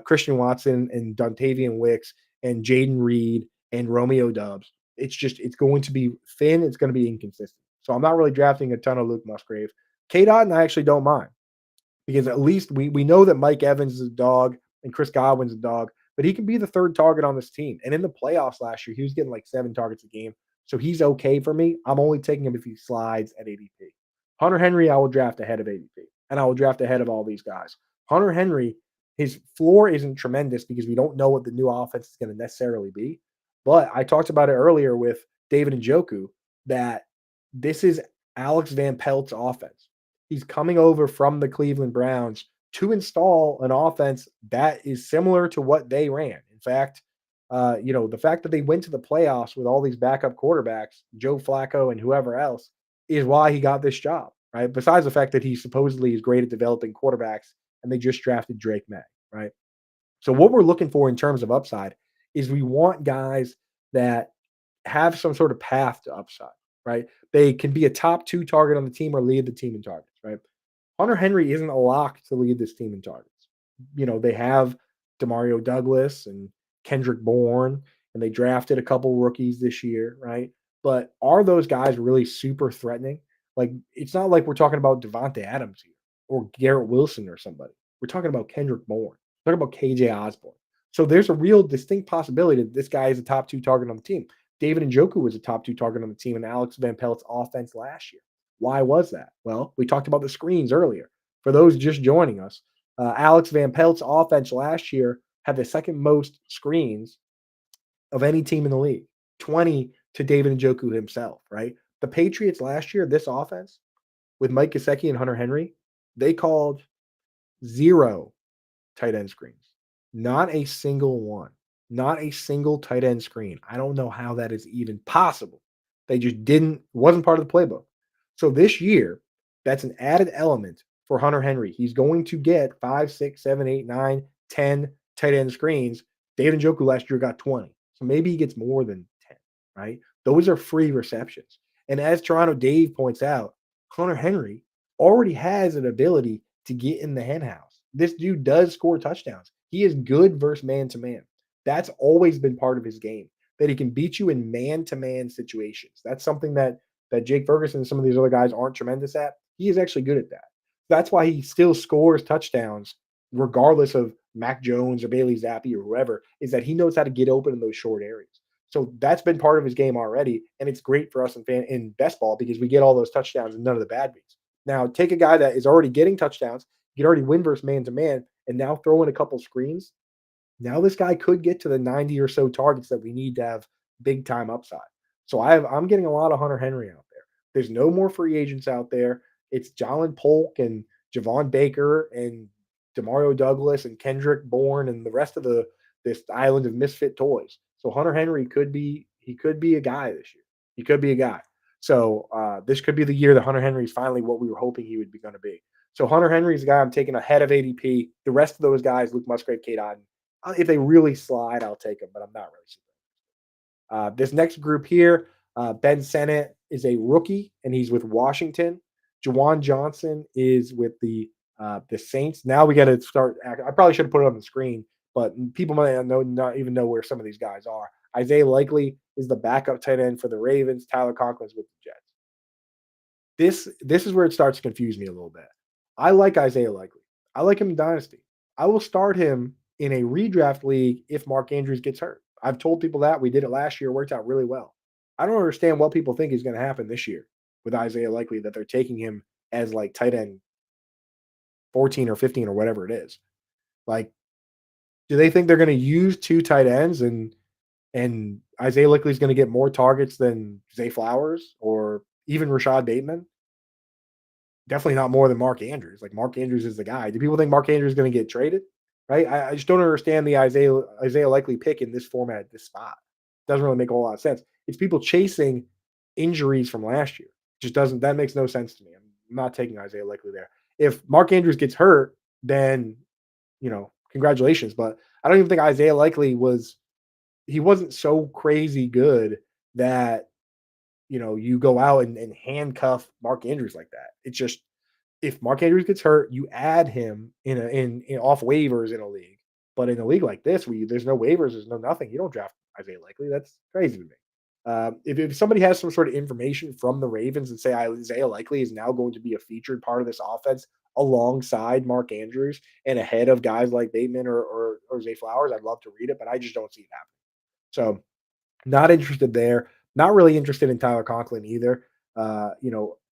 Christian Watson and Dontavian Wicks and Jaden Reed and Romeo Dubs, it's going to be thin. It's going to be inconsistent. So I'm not really drafting a ton of Luke Musgrave. K. Dot, and I actually don't mind because at least we know that Mike Evans is a dog and Chris Godwin's a dog, but he can be the third target on this team. And in the playoffs last year, he was getting like 7 targets a game. So he's okay for me. I'm only taking him if he slides at ADP. Hunter Henry, I will draft ahead of ADP, and I will draft ahead of all these guys. Hunter Henry, his floor isn't tremendous because we don't know what the new offense is going to necessarily be. But I talked about it earlier with David Njoku that this is Alex Van Pelt's offense. He's coming over from the Cleveland Browns to install an offense that is similar to what they ran. In fact, the fact that they went to the playoffs with all these backup quarterbacks, Joe Flacco and whoever else, is why he got this job, right? Besides the fact that he supposedly is great at developing quarterbacks and they just drafted Drake May, right? So what we're looking for in terms of upside is we want guys that have some sort of path to upside, right? They can be a top 2 target on the team or lead the team in targets, right? Hunter Henry isn't a lock to lead this team in targets. They have Demario Douglas and Kendrick Bourne, and they drafted a couple rookies this year, right? But are those guys really super threatening? Like, it's not like we're talking about Devontae Adams here or Garrett Wilson or somebody. We're talking about Kendrick Bourne. We're talking about KJ Osborne. So there's a real distinct possibility that this guy is a top 2 target on the team. David Njoku was a top 2 target on the team in Alex Van Pelt's offense last year. Why was that? Well, we talked about the screens earlier. For those just joining us, Alex Van Pelt's offense last year had the second most screens of any team in the league, 20 to David Njoku himself, right? The Patriots last year, this offense with Mike Gesicki and Hunter Henry, they called 0 tight end screens. Not a single one. Not a single tight end screen. I don't know how that is even possible. They just wasn't part of the playbook. So this year, that's an added element for Hunter Henry. He's going to get 5, 6, 7, 8, 9, 10 tight end screens. David Njoku last year got 20. So maybe he gets more than 10, right? Those are free receptions. And as Toronto Dave points out, Hunter Henry already has an ability to get in the henhouse. This dude does score touchdowns. He is good versus man-to-man. That's always been part of his game, that he can beat you in man-to-man situations. That's something that Jake Ferguson and some of these other guys aren't tremendous at. He is actually good at that. That's why he still scores touchdowns regardless of Mac Jones or Bailey Zappi or whoever, is that he knows how to get open in those short areas. So that's been part of his game already, and it's great for us in best ball because we get all those touchdowns and none of the bad beats. Now take a guy that is already getting touchdowns, you can already win versus man to man, and now throw in a couple screens. Now this guy could get to the 90 or so targets that we need to have big time upside. So I'm getting a lot of Hunter Henry out there. There's no more free agents out there. It's Jalen Polk and Javon Baker and Demario Douglas and Kendrick Bourne and the rest of this island of misfit toys. So Hunter Henry could be a guy this year. He could be a guy. So this could be the year that Hunter Henry is finally what we were hoping he would be going to be. So Hunter Henry is the guy I'm taking ahead of ADP. The rest of those guys, Luke Musgrave, Kate Otten, if they really slide, I'll take them, but I'm not really super. This next group here, Ben Sennett is a rookie, and he's with Washington. Jawan Johnson is with the Saints. Now we got to start. I probably should have put it on the screen, but people might not even know where some of these guys are. Isaiah Likely is the backup tight end for the Ravens. Tyler Conklin's with the Jets. This is where it starts to confuse me a little bit. I like Isaiah Likely. I like him in Dynasty. I will start him in a redraft league if Mark Andrews gets hurt. I've told people that. We did it last year. It worked out really well. I don't understand what people think is going to happen this year with Isaiah Likely, that they're taking him as like tight end 14 or 15 or whatever it is. Like, do they think they're going to use two tight ends and Isaiah Likely is going to get more targets than Zay Flowers or even Rashad Bateman? Definitely not more than Mark Andrews. Like, Mark Andrews is the guy. Do people think Mark Andrews is going to get traded? Right? I just don't understand the Isaiah Likely pick in this format, this spot. Doesn't really make a whole lot of sense. It's people chasing injuries from last year. Just doesn't that makes no sense to me. I'm not taking Isaiah Likely there. If Mark Andrews gets hurt, then congratulations. But I don't even think Isaiah Likely he wasn't so crazy good that you go out and handcuff Mark Andrews like that. It's just, if Mark Andrews gets hurt, you add him in off waivers in a league. But in a league like this, where there's no waivers, there's no nothing, you don't draft Isaiah Likely. That's crazy to me. If somebody has some sort of information from the Ravens and say Isaiah Likely is now going to be a featured part of this offense alongside Mark Andrews and ahead of guys like Bateman or Zay Flowers, I'd love to read it, but I just don't see it happening. So not interested there. Not really interested in Tyler Conklin either.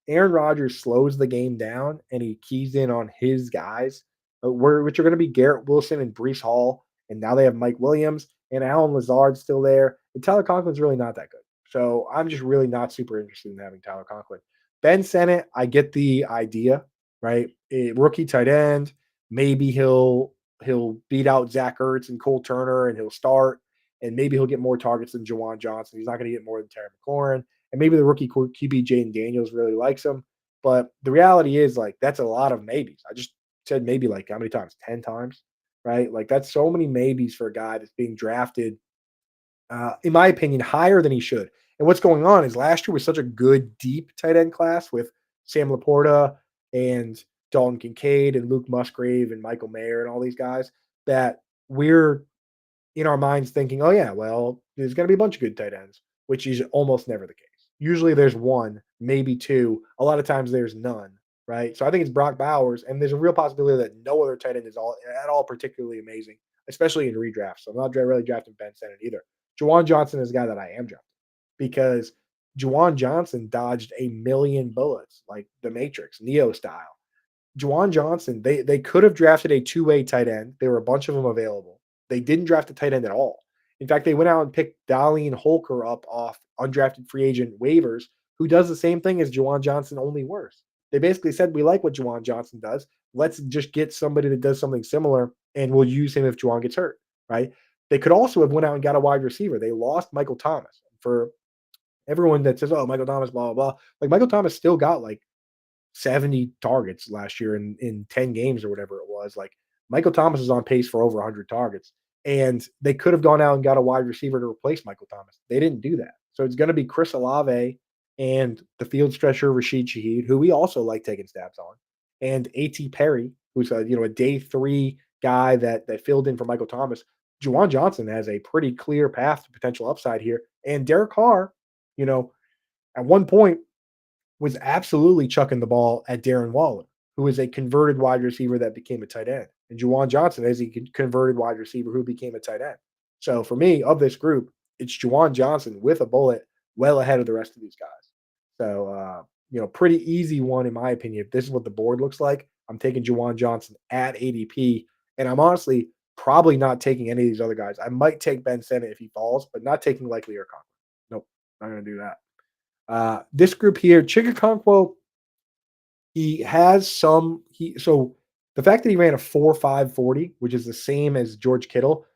Aaron Rodgers slows the game down and he keys in on his guys, which are going to be Garrett Wilson and Brees Hall. And now they have Mike Williams and Alan Lazard still there. And Tyler Conklin's really not that good. So I'm just really not super interested in having Tyler Conklin. Ben Sennett, I get the idea, right? A rookie tight end. Maybe he'll beat out Zach Ertz and Cole Turner and he'll start. And maybe he'll get more targets than Jawan Johnson. He's not going to get more than Terry McLaurin. And maybe the rookie QB Jaden Daniels really likes him. But the reality is, like, that's a lot of maybes. I just said maybe like how many times? 10 times, right? Like, that's so many maybes for a guy that's being drafted, in my opinion, higher than he should. And what's going on is last year was such a good deep tight end class with Sam LaPorta and Dalton Kincaid and Luke Musgrave and Michael Mayer and all these guys that we're in our minds thinking, oh, yeah, well, there's going to be a bunch of good tight ends, which is almost never the case. Usually there's one, maybe two. A lot of times there's none, right? So I think it's Brock Bowers, and there's a real possibility that no other tight end is at all particularly amazing, especially in redrafts. So I'm not really drafting Ben Sennett either. Jawan Johnson is a guy that I am drafting because Jawan Johnson dodged a million bullets like the Matrix, Neo style. Jawan Johnson, they could have drafted a two-way tight end. There were a bunch of them available. They didn't draft a tight end at all. In fact, they went out and picked Darlene Holker up off undrafted free agent waivers, who does the same thing as Jawan Johnson, only worse. They basically said, we like what Jawan Johnson does. Let's just get somebody that does something similar, and we'll use him if Jawan gets hurt, right? They could also have went out and got a wide receiver. They lost Michael Thomas. For everyone that says, oh, Michael Thomas, blah, blah, blah. Like, Michael Thomas still got like 70 targets last year in 10 games or whatever it was. Like, Michael Thomas is on pace for over 100 targets. And they could have gone out and got a wide receiver to replace Michael Thomas. They didn't do that. So it's going to be Chris Olave and the field stretcher Rashid Shaheed, who we also like taking stabs on, and A.T. Perry, who's a day 3 guy that filled in for Michael Thomas. Juwan Johnson has a pretty clear path to potential upside here. And Derek Carr, at one point was absolutely chucking the ball at Darren Waller. who is a converted wide receiver that became a tight end, and Juwan Johnson is a converted wide receiver who became a tight end. So for me, of this group, it's Juwan Johnson with a bullet well ahead of the rest of these guys. So pretty easy one in my opinion. If this is what the board looks like, I'm taking Juwan Johnson at ADP, and I'm honestly probably not taking any of these other guys. I might take Ben Simmons if he falls, but not taking Likely or Conklin. Nope, not going to do that. This group here, Chigakonkwo, he has some. So the fact that he ran a 4.5 40, which is the same as George Kittle,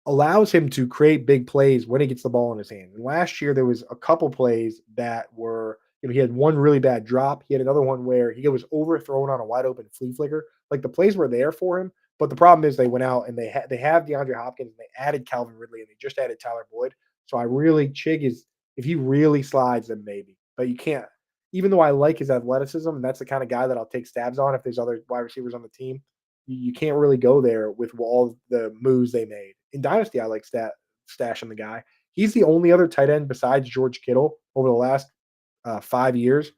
allows him to create big plays when he gets the ball in his hand. And last year, there was a couple plays that were, he had one really bad drop. He had another one where he was overthrown on a wide open flea flicker. Like the plays were there for him, but the problem is they went out and they have DeAndre Hopkins and they added Calvin Ridley and they just added Tyler Boyd. So I really Chig is if he really slides, then maybe. But you can't. Even though I like his athleticism, and that's the kind of guy that I'll take stabs on if there's other wide receivers on the team, you can't really go there with all the moves they made. In Dynasty, I like stashing the guy. He's the only other tight end besides George Kittle over the last 5 years,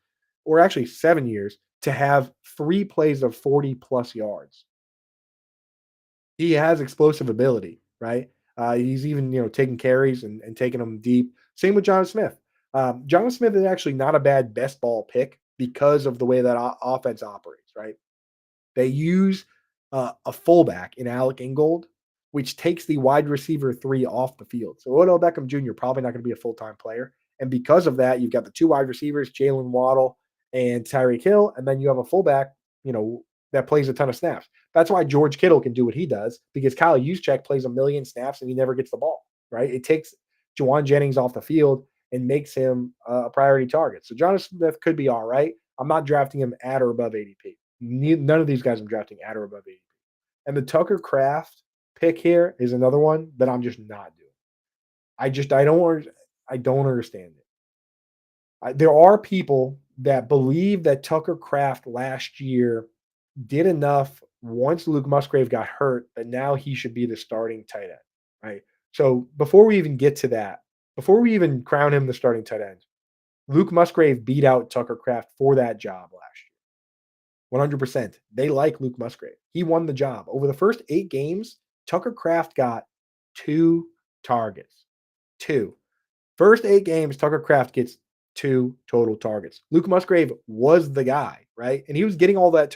or actually 7 years, to have 3 plays of 40 plus yards. He has explosive ability, right? He's even taking carries and taking them deep. Same with John Smith. John Smith is actually not a bad best ball pick because of the way that offense operates, right? They use a fullback in Alec Ingold, which takes the wide receiver 3 off the field. So Odell Beckham Jr. probably not going to be a full-time player. And because of that, you've got the 2 wide receivers, Jalen Waddle and Tyreek Hill, and then you have a fullback, that plays a ton of snaps. That's why George Kittle can do what he does, because Kyle Juszczyk plays a million snaps and he never gets the ball, right? It takes Juwan Jennings off the field and makes him a priority target. So Jonathan Smith could be all right. I'm not drafting him at or above ADP. None of these guys I'm drafting at or above ADP. And the Tucker Craft pick here is another one that I'm just not doing. I don't understand it. There are people that believe that Tucker Craft last year did enough once Luke Musgrave got hurt that now he should be the starting tight end, right? So before we even get to that, before we even crown him the starting tight end, Luke Musgrave beat out Tucker Craft for that job last year. 100%. They like Luke Musgrave. He won the job. Over the first 8 games, Tucker Craft got 2 targets. 2. First 8 games, Tucker Craft gets 2 total targets. Luke Musgrave was the guy, right? And he was getting all that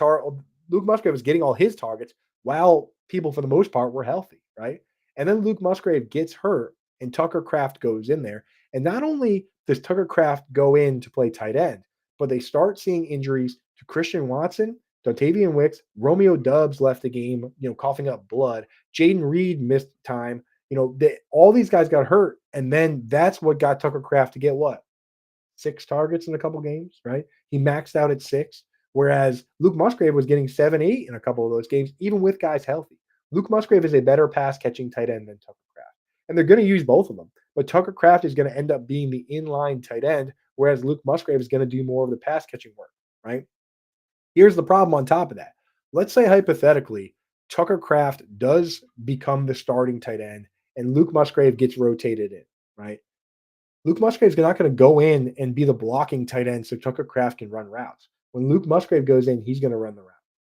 Luke Musgrave was getting all his targets while people, for the most part, were healthy, right? And then Luke Musgrave gets hurt and Tucker Craft goes in there. And not only does Tucker Craft go in to play tight end, but they start seeing injuries to Christian Watson, Dontavian Wicks, Romeo Dubs left the game, coughing up blood. Jaden Reed missed time. All these guys got hurt, and then that's what got Tucker Craft to get what? 6 targets in a couple games, right? He maxed out at 6, whereas Luke Musgrave was getting 7, 8 in a couple of those games, even with guys healthy. Luke Musgrave is a better pass catching tight end than Tucker Craft, and they're going to use both of them. But Tucker Craft is going to end up being the inline tight end, whereas Luke Musgrave is going to do more of the pass catching work, right? Here's the problem on top of that. Let's say hypothetically, Tucker Craft does become the starting tight end and Luke Musgrave gets rotated in, right? Luke Musgrave is not going to go in and be the blocking tight end so Tucker Craft can run routes. When Luke Musgrave goes in, he's going to run the route,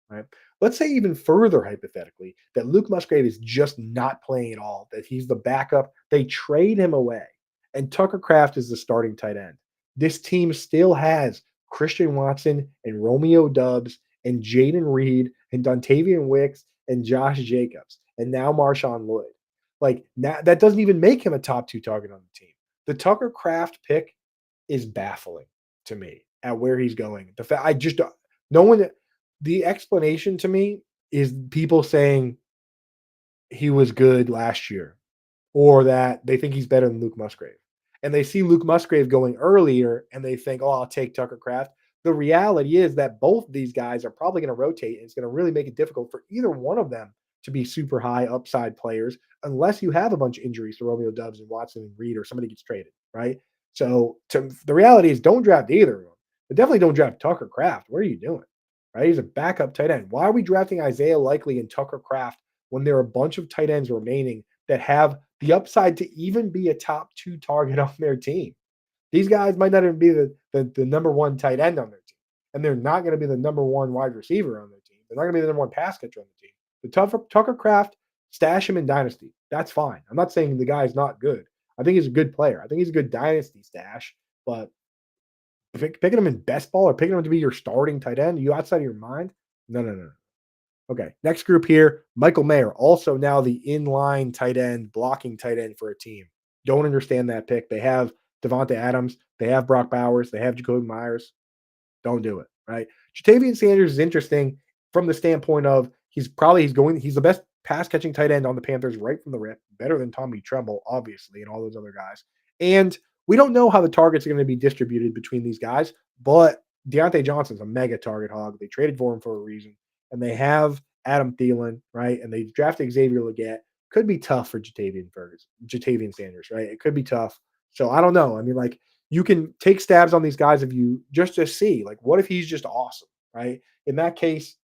right? Let's say even further hypothetically that Luke Musgrave is just not playing at all, that he's the backup. They trade him away, and Tucker Craft is the starting tight end. This team still has Christian Watson and Romeo Dubs and Jaden Reed and Dontavian Wicks and Josh Jacobs and now Marshawn Lloyd. Like that doesn't even make him a top 2 target on the team. The Tucker Craft pick is baffling to me at where he's going. The fact I just no one. The explanation to me is people saying he was good last year, or that they think he's better than Luke Musgrave, and they see Luke Musgrave going earlier, and they think, "Oh, I'll take Tucker Craft." The reality is that both these guys are probably going to rotate, and it's going to really make it difficult for either one of them to be super high upside players unless you have a bunch of injuries to Romeo Dubs and Watson and Reed or somebody gets traded, right? So the reality is don't draft either of them, but definitely don't draft Tucker Craft. What are you doing? Right? He's a backup tight end. Why are we drafting Isaiah Likely and Tucker Craft when there are a bunch of tight ends remaining that have the upside to even be a top 2 target on their team? These guys might not even be the number 1 tight end on their team. and they're not going to be the number one wide receiver on their team. They're not going to be the number one pass catcher on the team. The Tucker Craft, stash him in Dynasty. That's fine. I'm not saying the guy's not good. I think he's a good player. I think he's a good Dynasty stash, but picking him in best ball or picking him to be your starting tight end, you outside of your mind? No, no, no. Okay, next group here, Michael Mayer, also now the inline tight end, blocking tight end for a team. Don't understand that pick. They have Devonta Adams, they have Brock Bowers, they have Jacoby Myers. Don't do it, right? Jatavian Sanders is interesting from the standpoint of he's the best pass catching tight end on the Panthers right from the rip, better than Tommy Tremble, obviously, and all those other guys. And we don't know how the targets are going to be distributed between these guys, but Deontay Johnson's a mega target hog. They traded for him for a reason, and they have Adam Thielen, right? And they drafted Xavier Legette. Could be tough for Jatavian Sanders, right? It could be tough. So I don't know. I mean, like, you can take stabs on these guys if you just to see, like, what if he's just awesome, right? In that case,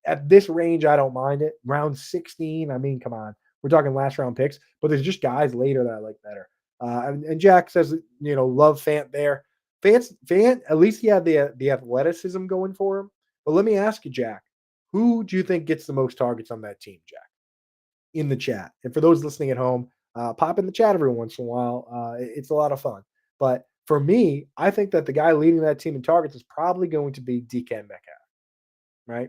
at this range, I don't mind it. Round 16, I mean, come on, we're talking last round picks, but there's just guys later that I like better. And Jack says, love Fant there. Fant, at least he had the athleticism going for him. But let me ask you, Jack, who do you think gets the most targets on that team, Jack? In the chat. And for those listening at home, pop in the chat every once in a while. It's a lot of fun. But for me, I think that the guy leading that team in targets is probably going to be DK Metcalf, right?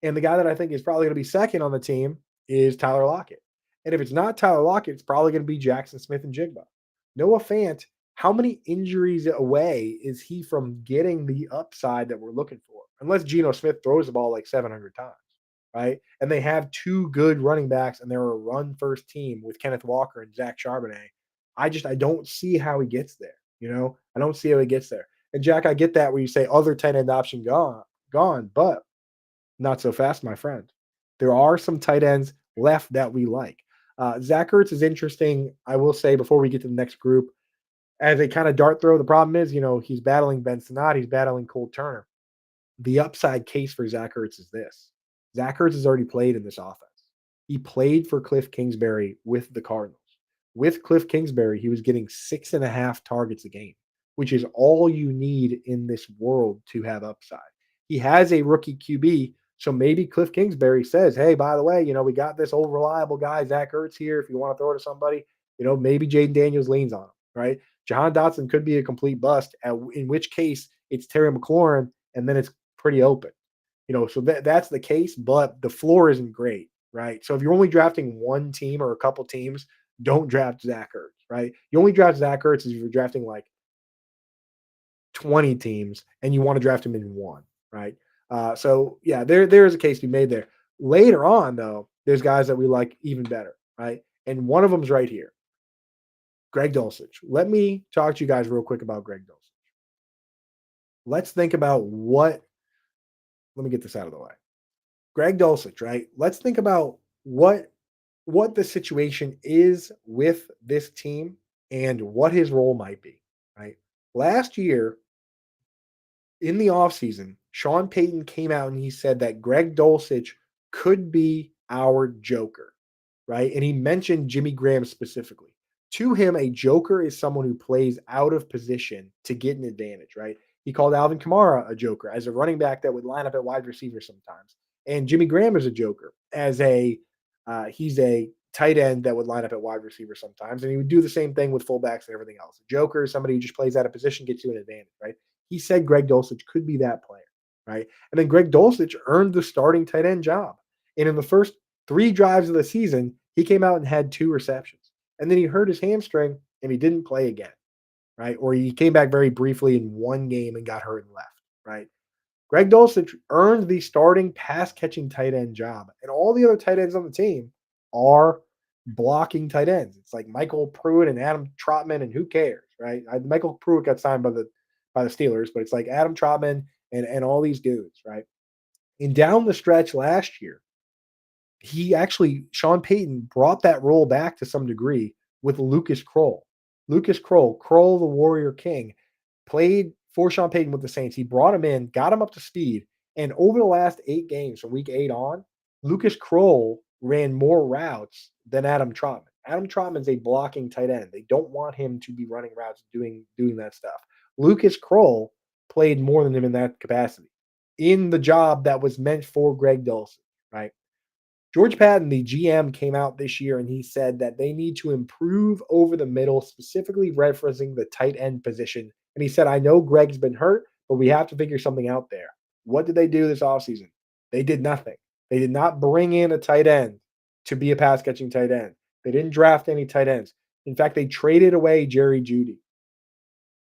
And the guy that I think is probably going to be second on the team is Tyler Lockett. And if it's not Tyler Lockett, it's probably going to be Jackson Smith and Jigba. Noah Fant, how many injuries away is he from getting the upside that we're looking for? Unless Geno Smith throws the ball like 700 times, right? And they have two good running backs and they're a run first team with Kenneth Walker and Zach Charbonnet. I don't see how he gets there. I don't see how he gets there. And Jack, I get that where you say other tight end option gone, but not so fast, my friend. There are some tight ends left that we like. Zach Ertz is interesting. I will say before we get to the next group, as a kind of dart throw, the problem is, he's battling Ben Sinnott, he's battling Cole Turner. The upside case for Zach Ertz is this. Zach Ertz has already played in this offense. He played for Cliff Kingsbury with the Cardinals. With Cliff Kingsbury, he was getting 6.5 targets a game, which is all you need in this world to have upside. He has a rookie QB, so maybe Cliff Kingsbury says, hey, by the way, we got this old reliable guy, Zach Ertz, here. If you want to throw it to somebody, maybe Jaden Daniels leans on him, right? Jahan Dotson could be a complete bust, in which case it's Terry McLaurin, and then it's pretty open. So that's the case, but the floor isn't great, right? So if you're only drafting one team or a couple teams, don't draft Zach Ertz, right? You only draft Zach Ertz if you're drafting like 20 teams and you want to draft him in one, right? So yeah, there is a case to be made there. Later on, though, there's guys that we like even better, right? And one of them's right here. Greg Dulcich. Let me talk to you guys real quick about Greg Dulcich. Let's think about let me get this out of the way. Greg Dulcich, right? Let's think about what the situation is with this team and what his role might be, right? Last year, in the offseason, Sean Payton came out and he said that Greg Dulcich could be our joker, right? And he mentioned Jimmy Graham specifically. To him, a joker is someone who plays out of position to get an advantage, right? He called Alvin Kamara a joker as a running back that would line up at wide receiver sometimes. And Jimmy Graham is a joker as he's a tight end that would line up at wide receiver sometimes. And he would do the same thing with fullbacks and everything else. A joker is somebody who just plays out of position, gets you an advantage, right? He said Greg Dulcich could be that player, right? And then Greg Dulcich earned the starting tight end job. And in the first 3 drives of the season, he came out and had 2 receptions. And then he hurt his hamstring and he didn't play again, right? Or he came back very briefly in one game and got hurt and left, right? Greg Dulcich earned the starting pass catching tight end job. And all the other tight ends on the team are blocking tight ends. It's like Michael Pruitt and Adam Trotman, and who cares, right? Michael Pruitt got signed by the Steelers, but it's like Adam Trotman and all these dudes, right? And down the stretch last year, Sean Payton brought that role back to some degree with Lucas Kroll. Lucas Kroll, the Warrior King, played for Sean Payton with the Saints. He brought him in, got him up to speed, and over the last 8 games from week 8 on, Lucas Kroll ran more routes than Adam Trotman. Adam Trotman's a blocking tight end. They don't want him to be running routes, doing that stuff. Lucas Kroll played more than him in that capacity in the job that was meant for Greg Dulcich, right? George Patton, the GM, came out this year and he said that they need to improve over the middle, specifically referencing the tight end position. And he said, I know Greg's been hurt, but we have to figure something out there. What did they do this offseason? They did nothing. They did not bring in a tight end to be a pass catching tight end. They didn't draft any tight ends. In fact, they traded away Jerry Judy.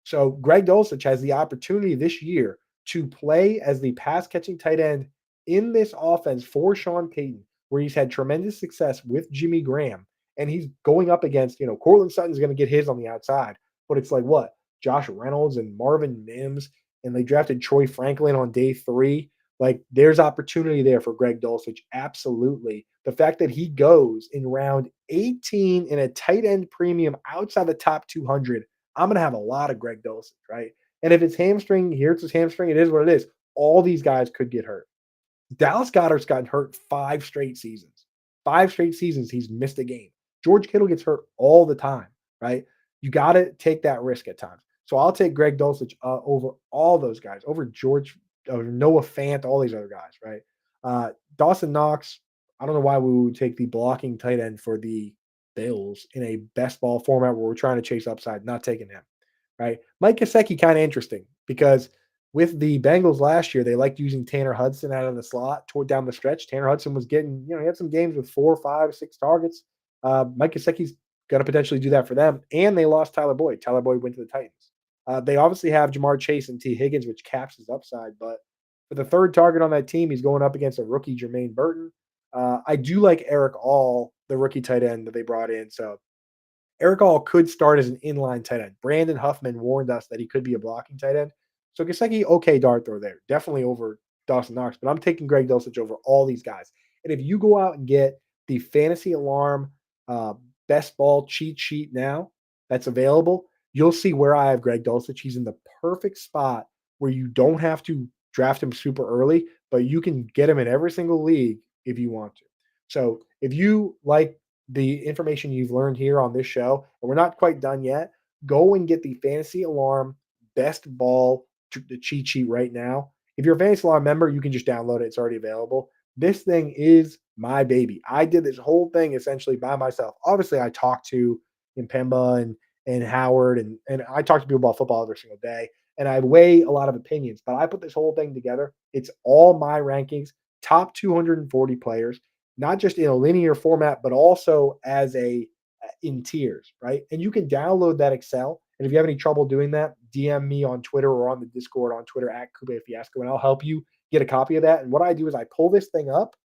So Greg Dulcich has the opportunity this year to play as the pass catching tight end in this offense for Sean Payton, where he's had tremendous success with Jimmy Graham. And he's going up against, Cortland Sutton's going to get his on the outside. But it's like what? Josh Reynolds and Marvin Mims, and they drafted Troy Franklin on day 3. Like, there's opportunity there for Greg Dulcich. Absolutely. The fact that he goes in round 18 in a tight end premium outside the top 200, I'm going to have a lot of Greg Dulcich, right? And if it's hamstring, here's his hamstring, it is what it is. All these guys could get hurt. Dallas Goedert's gotten hurt 5 straight seasons. 5 straight seasons he's missed a game. George Kittle gets hurt all the time, right? You got to take that risk at times. So I'll take Greg Dulcich over all those guys, over Noah Fant, all these other guys, right? Dawson Knox, I don't know why we would take the blocking tight end for the Bills in a best ball format where we're trying to chase upside, not taking him, right? Mike Gesicki, kind of interesting because with the Bengals last year, they liked using Tanner Hudson out of the slot toward down the stretch. Tanner Hudson was getting, he had some games with 4, 5, 6 targets. Mike Gesicki's going to potentially do that for them. And they lost Tyler Boyd. Tyler Boyd went to the Titans. They obviously have Jamar Chase and T. Higgins, which caps his upside. But for the third target on that team, he's going up against a rookie, Jermaine Burton. I do like Eric All, the rookie tight end that they brought in. So Eric All could start as an inline tight end. Brandon Huffman warned us that he could be a blocking tight end. So Gesicki, okay dart throw there. Definitely over Dawson Knox, but I'm taking Greg Dulcich over all these guys. And if you go out and get the Fantasy Alarm best ball cheat sheet now that's available, you'll see where I have Greg Dulcich. He's in the perfect spot where you don't have to draft him super early, but you can get him in every single league if you want to. So if you like the information you've learned here on this show, and we're not quite done yet, go and get the Fantasy Alarm best ball the cheat sheet right now. If you're a Fantasy Alarm member, you can just download it. It's already available. This thing is my baby. I did this whole thing essentially by myself. Obviously, I talked to Impemba and Howard, and I talk to people about football every single day, and I weigh a lot of opinions, but I put this whole thing together. It's all my rankings, top 240 players, not just in a linear format, but also as in tiers, right? And you can download that Excel. And if you have any trouble doing that, DM me on Twitter or on the Discord on Twitter at Coop Fiasco, and I'll help you get a copy of that. And what I do is I pull this thing up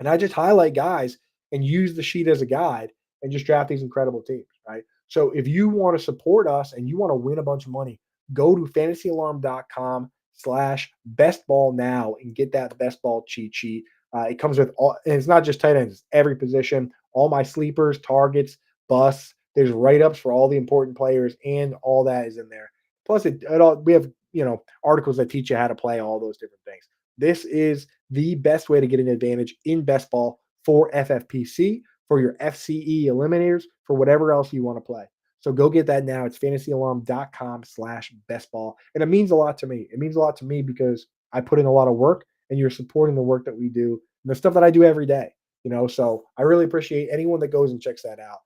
and I just highlight guys and use the sheet as a guide and just draft these incredible teams, right? So if you want to support us and you want to win a bunch of money, go to fantasyalarm.com/bestball now and get that best ball cheat sheet. It comes with all, and it's not just tight ends, it's every position, all my sleepers, targets, busts. There's write-ups for all the important players, and all that is in there. Plus, we have articles that teach you how to play all those different things. This is the best way to get an advantage in best ball for FFPC, for your FCE eliminators, for whatever else you want to play. So go get that now. It's fantasyalarm.com/bestball. And it means a lot to me. It means a lot to me because I put in a lot of work and you're supporting the work that we do and the stuff that I do every day. So I really appreciate anyone that goes and checks that out.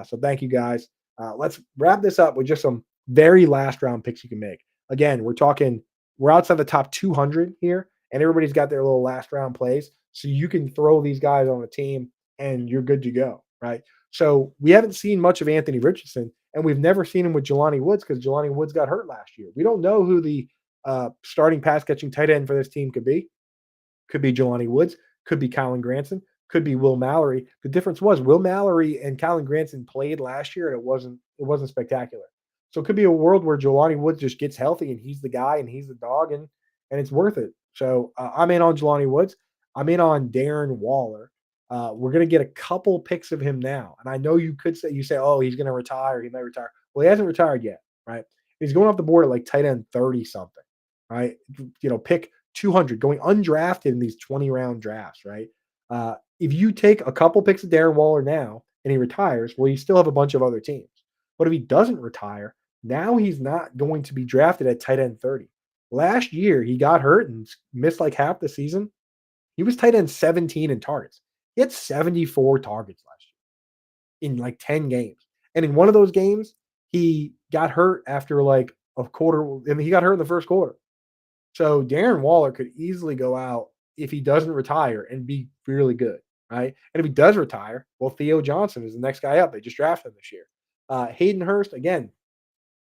So thank you guys. Let's wrap this up with just some very last round picks you can make. Again, we're outside the top 200 here, and everybody's got their little last round plays. So you can throw these guys on a team and you're good to go, right? So we haven't seen much of Anthony Richardson, and we've never seen him with Jelani Woods because Jelani Woods got hurt last year. We don't know who the starting pass catching tight end for this team could be. Could be Jelani Woods, could be Kylen Granson, could be Will Mallory. The difference was Will Mallory and Kylen Granson played last year, and it wasn't spectacular. So it could be a world where Jelani Woods just gets healthy and he's the guy and he's the dog, and it's worth it. So I'm in on Jelani Woods. I'm in on Darren Waller. We're going to get a couple picks of him now. And I know you say, oh, he's going to retire. He may retire. Well, he hasn't retired yet, right? He's going off the board at like tight end 30 something, right? Pick 200 going undrafted in these 20-round drafts, right? If you take a couple picks of Darren Waller now and he retires, well, you still have a bunch of other teams. But if he doesn't retire, now he's not going to be drafted at tight end 30. Last year, he got hurt and missed like half the season. He was tight end 17 in targets. He had 74 targets last year in like 10 games. And in one of those games, he got hurt after like a quarter. I mean, he got hurt in the first quarter. So Darren Waller could easily go out if he doesn't retire and be really good, right? And if he does retire, well, Theo Johnson is the next guy up. They just drafted him this year. Hayden Hurst, again,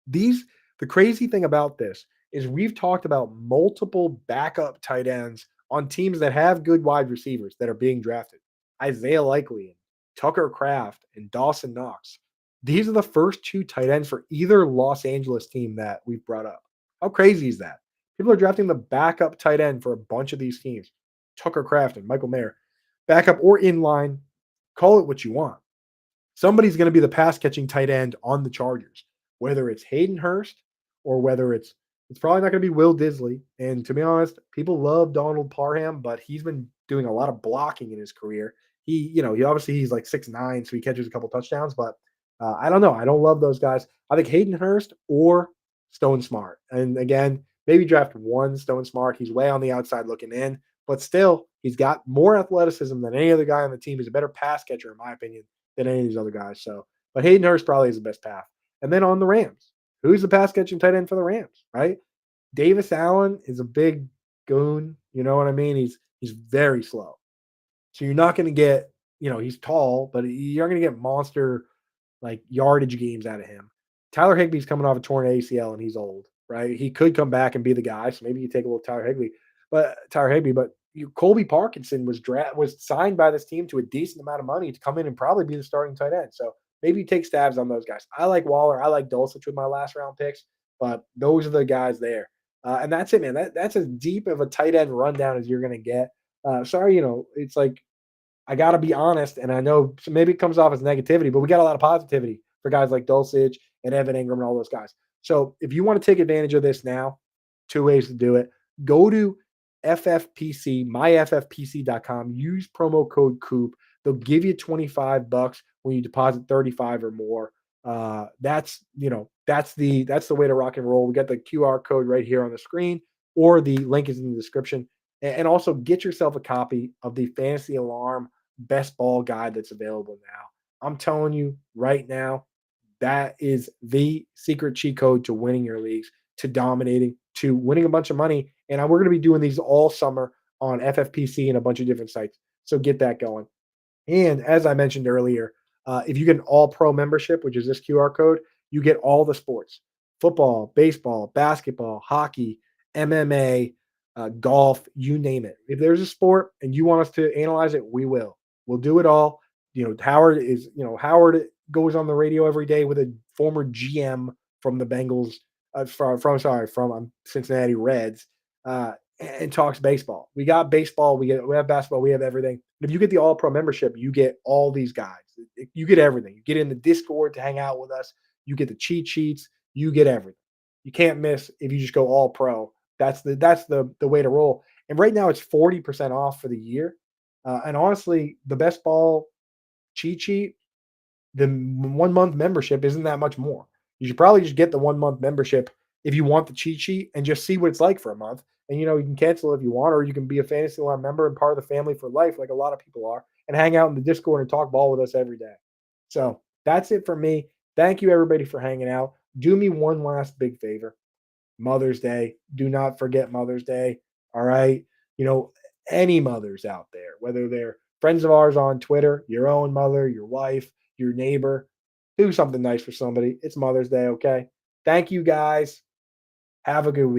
these the crazy thing about this is we've talked about multiple backup tight ends on teams that have good wide receivers that are being drafted. Isaiah Likely and Tucker Kraft and Dawson Knox. These are the first two tight ends for either Los Angeles team that we've brought up. How crazy is that? People are drafting the backup tight end for a bunch of these teams. Tucker Kraft and Michael Mayer, backup or in line, call it what you want. Somebody's going to be the pass catching tight end on the Chargers, whether it's Hayden Hurst or whether it's probably not going to be Will Disley. And to be honest, people love Donald Parham, but he's been doing a lot of blocking in his career. He obviously he's like 6'9", so he catches a couple touchdowns, but I don't know. I don't love those guys. I think Hayden Hurst or Stone Smart. And again, maybe draft one Stone Smart. He's way on the outside looking in, but still, he's got more athleticism than any other guy on the team. He's a better pass catcher, in my opinion, than any of these other guys. So, but Hayden Hurst probably is the best path. And then on the Rams, who's the pass catching tight end for the Rams, right? Davis Allen is a big goon. You know what I mean? He's very slow. So you're not going to get, he's tall, but you're going to get monster like yardage games out of him. Tyler Higbee's coming off a torn ACL and he's old, right? He could come back and be the guy. So maybe you take a little Tyler Higbee, but Colby Parkinson was signed by this team to a decent amount of money to come in and probably be the starting tight end. So maybe you take stabs on those guys. I like Waller. I like Dulcich with my last round picks, but those are the guys there. And that's it, man. That's as deep of a tight end rundown as you're going to get. Sorry, it's like I got to be honest, and I know maybe it comes off as negativity, but we got a lot of positivity for guys like Dulcich and Evan Ingram and all those guys. So if you want to take advantage of this now, two ways to do it. Go to FFPC, myffpc.com. Use promo code Coop. They'll give you $25 when you deposit 35 or more. That's the way to rock and roll. We got the QR code right here on the screen, or the link is in the description. And also get yourself a copy of the Fantasy Alarm Best Ball Guide that's available now. I'm telling you right now, that is the secret cheat code to winning your leagues, to dominating, to winning a bunch of money. And we're going to be doing these all summer on FFPC and a bunch of different sites. So get that going. And as I mentioned earlier, if you get an all pro membership, which is this QR code, you get all the sports: football, baseball, basketball, hockey, MMA, golf, you name it. If there's a sport and you want us to analyze it, we will. We'll do it all. Howard goes on the radio every day with a former GM from the Bengals, from Cincinnati Reds, and talks baseball. We got baseball, we have basketball, we have everything. If you get the All Pro membership, you get all these guys. You get everything. You get in the Discord to hang out with us. You get the cheat sheets. You get everything. You can't miss if you just go All Pro. That's the way to roll. And right now it's 40% off for the year. And honestly, the best ball cheat sheet, the 1 month membership isn't that much more. You should probably just get the 1 month membership if you want the cheat sheet and just see what it's like for a month. And you can cancel if you want, or you can be a Fantasy Alarm member and part of the family for life, like a lot of people are, and hang out in the Discord and talk ball with us every day. So that's it for me. Thank you everybody for hanging out. Do me one last big favor. Mother's Day. Do not forget Mother's Day. All right. Any mothers out there, whether they're friends of ours on Twitter, your own mother, your wife, your neighbor, do something nice for somebody. It's Mother's Day. Okay. Thank you guys. Have a good week.